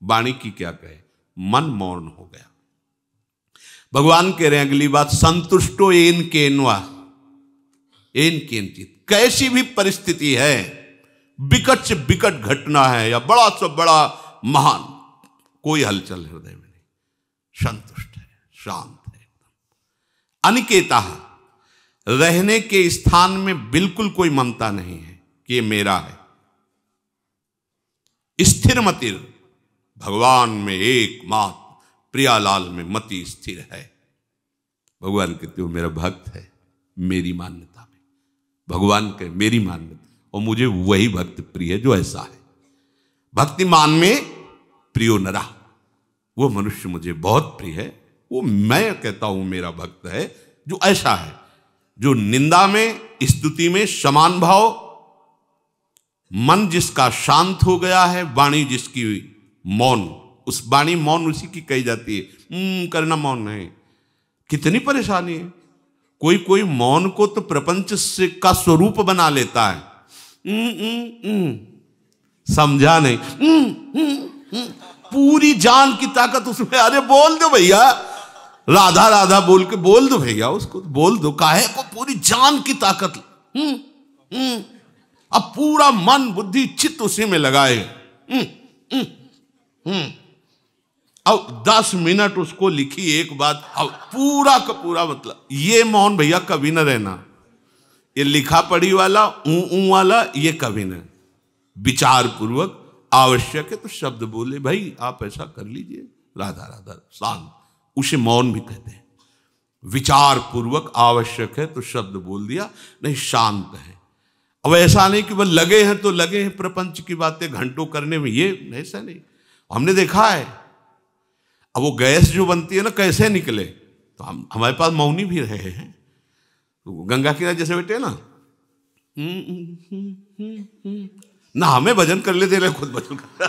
S1: वाणी की क्या कहे, मन मौन हो गया। भगवान कह रहे हैं अगली बात, संतुष्टो एन केनवा एन केनचित। कैसी भी परिस्थिति है, विकट से विकट घटना है या बड़ा से बड़ा महान, कोई हलचल हृदय में नहीं, संतुष्ट है, शांत है एकदम। अनिकेता, रहने के स्थान में बिल्कुल कोई ममता नहीं है कि ये मेरा है। स्थिर मतिर, भगवान में एकमात्र प्रियालाल में मति स्थिर है। भगवान कहते हो मेरा भक्त है, मेरी मान्यता में। भगवान कहे मेरी मान्यता, और मुझे वही भक्त प्रिय है जो ऐसा है। भक्तिमान में प्रियो नरा, वो मनुष्य मुझे बहुत प्रिय है, वो मैं कहता हूं मेरा भक्त है जो ऐसा है, जो निंदा में स्तुति में समान भाव, मन जिसका शांत हो गया है, वाणी जिसकी मौन, उस वाणी मौन उसी की कही जाती है। करना मौन नहीं, कितनी परेशानी है। कोई कोई मौन को तो प्रपंच से का स्वरूप बना लेता है। समझा नहीं, पूरी जान की ताकत उसमें। अरे बोल दो भैया, राधा राधा बोल के बोल दो भैया, उसको बोल दो, काहे को पूरी जान की ताकत। अब पूरा मन बुद्धि चित्त उसी में लगाए। अब 10 मिनट उसको लिखी एक बात, अब पूरा का पूरा मतलब। ये मौन भैया कभी न रहना, ये लिखा पढ़ी वाला ऊ वाला ये कभी न। विचार पूर्वक आवश्यक है तो शब्द बोले, भाई आप ऐसा कर लीजिए, राधा राधा, शांत, उसे मौन भी कहते हैं। विचार पूर्वक आवश्यक है तो शब्द बोल दिया, नहीं शांत है। अब ऐसा नहीं कि बस लगे हैं तो लगे हैं प्रपंच की बातें घंटों करने में, ये ऐसा नहीं। हमने देखा है, अब वो गैस जो बनती है ना, कैसे निकले, तो हम हमारे पास मौनी भी रहे हैं। तो गंगा किनारे जैसे बैठे ना, ना हमें भजन कर लेते रहे, खुद भजन कर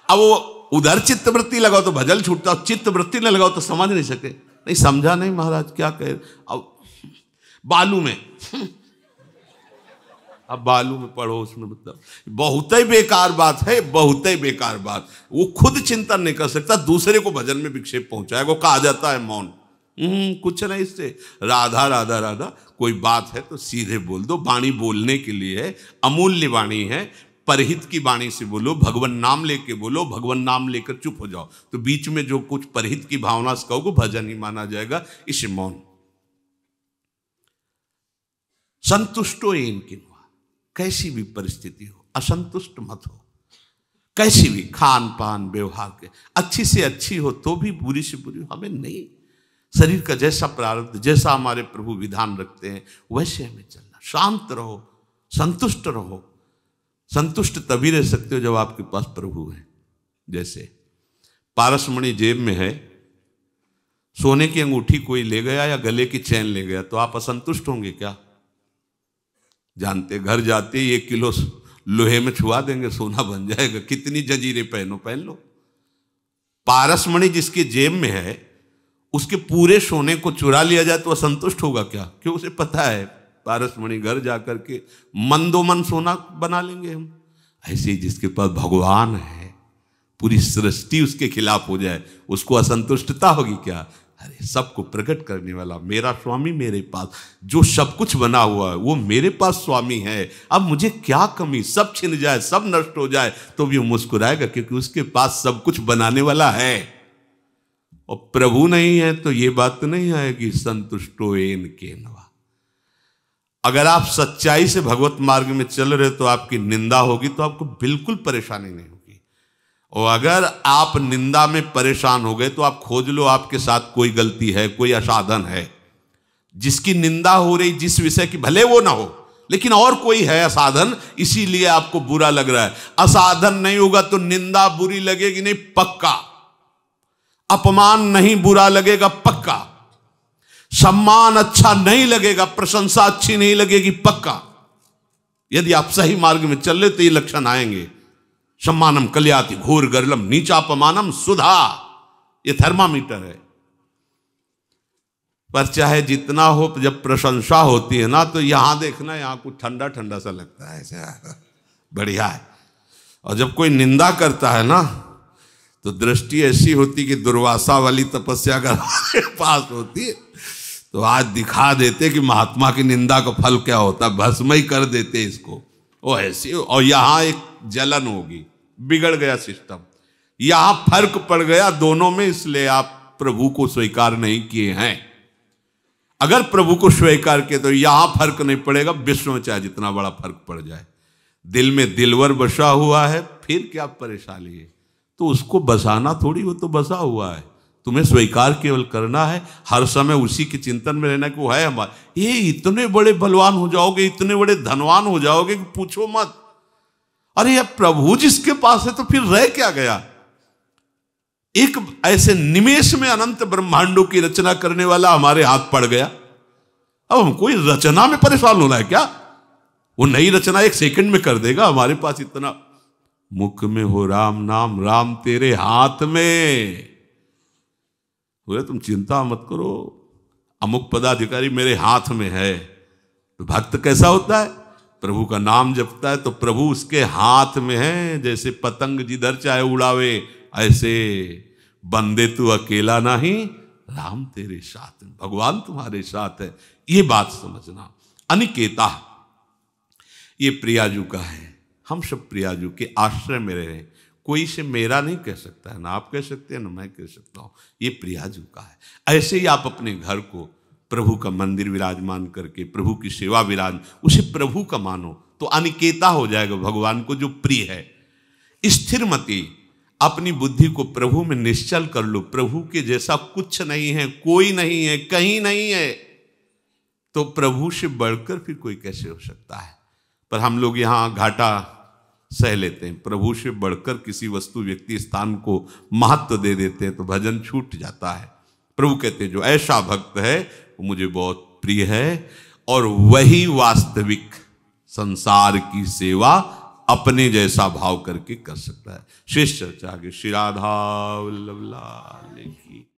S1: अब वो उधर चित्त वृत्ति लगाओ तो भजन छूटता, चित्त वृत्ति न लगाओ तो समझ नहीं सके। नहीं समझा नहीं महाराज क्या कहे। अब बालू में अब बालू में पढ़ो, उसमें मतलब बहुत ही बेकार बात है, बहुत ही बेकार बात। वो खुद चिंतन नहीं कर सकता, दूसरे को भजन में विक्षेप पहुंचाएगा। वो कहा जाता है मौन, कुछ नहीं इससे। राधा राधा राधा, कोई बात है तो सीधे बोल दो। वाणी बोलने के लिए है, अमूल्य वाणी है, परहित की वाणी से बोलो, भगवान नाम लेके बोलो। भगवान नाम लेकर चुप हो जाओ तो बीच में जो कुछ परहित की भावना से कहोगे भजन ही माना जाएगा। इसे मौन। संतुष्टो एन किन्वा, कैसी भी परिस्थिति हो असंतुष्ट मत हो। कैसी भी खान पान व्यवहार के अच्छी से अच्छी हो तो भी, बुरी से बुरी हो, हमें नहीं। शरीर का जैसा प्रारब्ध, जैसा हमारे प्रभु विधान रखते हैं वैसे हमें चलना। शांत रहो, संतुष्ट रहो। संतुष्ट तभी रह सकते हो जब आपके पास प्रभु है। जैसे पारसमणि जेब में है, सोने की अंगूठी कोई ले गया या गले की चैन ले गया तो आप असंतुष्ट होंगे क्या? जानते, घर जाते ही 1 किलो लोहे में छुआ देंगे, सोना बन जाएगा। कितनी जंजीरें पहनो, पहन लो। पारसमणि जिसके जेब में है उसके पूरे सोने को चुरा लिया जाए तो असंतुष्ट होगा क्या? क्यों? उसे पता है पारसमणि घर जाकर के मंदोमन सोना बना लेंगे हम। ऐसे ही जिसके पास भगवान है, पूरी सृष्टि उसके खिलाफ हो जाए, उसको असंतुष्टता होगी क्या? अरे सबको प्रकट करने वाला मेरा स्वामी मेरे पास, जो सब कुछ बना हुआ है वो मेरे पास स्वामी है। अब मुझे क्या कमी? सब छिन जाए, सब नष्ट हो जाए तो भी वो मुस्कुराएगा, क्योंकि उसके पास सब कुछ बनाने वाला है। और प्रभु नहीं है तो ये बात तो नहीं आएगी संतुष्टो एन केनवा। अगर आप सच्चाई से भगवत मार्ग में चल रहे तो आपकी निंदा होगी तो आपको बिल्कुल परेशानी नहीं होगी। और अगर आप निंदा में परेशान हो गए तो आप खोज लो आपके साथ कोई गलती है, कोई असाधन है। जिसकी निंदा हो रही, जिस विषय की, भले वो ना हो लेकिन और कोई है असाधन, इसीलिए आपको बुरा लग रहा है। असाधन नहीं होगा तो निंदा बुरी लगेगी नहीं, पक्का। अपमान नहीं बुरा लगेगा, पक्का। सम्मान अच्छा नहीं लगेगा, प्रशंसा अच्छी नहीं लगेगी, पक्का। यदि आप सही मार्ग में चल रहे तो ये लक्षण आएंगे। सम्मानम कल्याति घोर गर्लम नीचापमानम सुधा, ये थर्मामीटर है। पर चाहे जितना हो, जब प्रशंसा होती है ना तो यहां देखना, यहां कुछ ठंडा ठंडा सा लगता है, ऐसे बढ़िया है। और जब कोई निंदा करता है ना तो दृष्टि ऐसी होती कि दुर्वासा वाली तपस्या अगर हमारे पास होती तो आज दिखा देते कि महात्मा की निंदा का फल क्या होता, भस्म ही कर देते इसको। वो ऐसी, और यहां एक जलन होगी, बिगड़ गया सिस्टम। यहां फर्क पड़ गया दोनों में, इसलिए आप प्रभु को स्वीकार नहीं किए हैं। अगर प्रभु को स्वीकार किए तो यहां फर्क नहीं पड़ेगा, विश्व में चाहे जितना बड़ा फर्क पड़ जाए। दिल में दिलवर बसा हुआ है, फिर क्या परेशानी है? तो उसको बसाना थोड़ी, वो तो बसा हुआ है। तुम्हें स्वीकार केवल करना है, हर समय उसी के चिंतन में रहना कि वो है हमारा। ये इतने बड़े बलवान हो जाओगे, इतने बड़े धनवान हो जाओगे कि पूछो मत। अरे यार प्रभु जिसके पास है तो फिर रह क्या गया? एक ऐसे निमेष में अनंत ब्रह्मांडों की रचना करने वाला हमारे हाथ पड़ गया। अब हम कोई रचना में परेशान होना है क्या? वो नई रचना 1 सेकंड में कर देगा। हमारे पास इतना, मुख में हो राम नाम, राम तेरे हाथ में। बोले तुम चिंता मत करो, अमुक पदाधिकारी मेरे हाथ में है। तो भक्त कैसा होता है? प्रभु का नाम जपता है तो प्रभु उसके हाथ में है। जैसे पतंग जिधर चाहे उड़ावे, ऐसे बंदे तू अकेला नहीं, राम तेरे साथ है, भगवान तुम्हारे साथ है। ये बात समझना। अनिकेता, ये प्रियाजू का है। हम सब प्रियाजू के आश्रय में रहे। कोई इसे मेरा नहीं कह सकता है, ना आप कह सकते हैं ना मैं कह सकता हूं। ये प्रियाजू का है। ऐसे ही आप अपने घर को प्रभु का मंदिर विराजमान करके प्रभु की सेवा विराज, उसे प्रभु का मानो तो अनिकेता हो जाएगा भगवान को जो प्रिय है। स्थिर मति, अपनी बुद्धि को प्रभु में निश्चल कर लो। प्रभु के जैसा कुछ नहीं है, कोई नहीं है, कहीं नहीं है, तो प्रभु से बढ़कर फिर कोई कैसे हो सकता है? पर हम लोग यहाँ घाटा सह लेते हैं, प्रभु से बढ़कर किसी वस्तु व्यक्ति स्थान को महत्व दे देते हैं तो भजन छूट जाता है। प्रभु कहते हैं जो ऐसा भक्त है वो मुझे बहुत प्रिय है और वही वास्तविक संसार की सेवा अपने जैसा भाव करके कर सकता है। शेष चर्चा आगे। श्री राधा वल्लभ लाल की।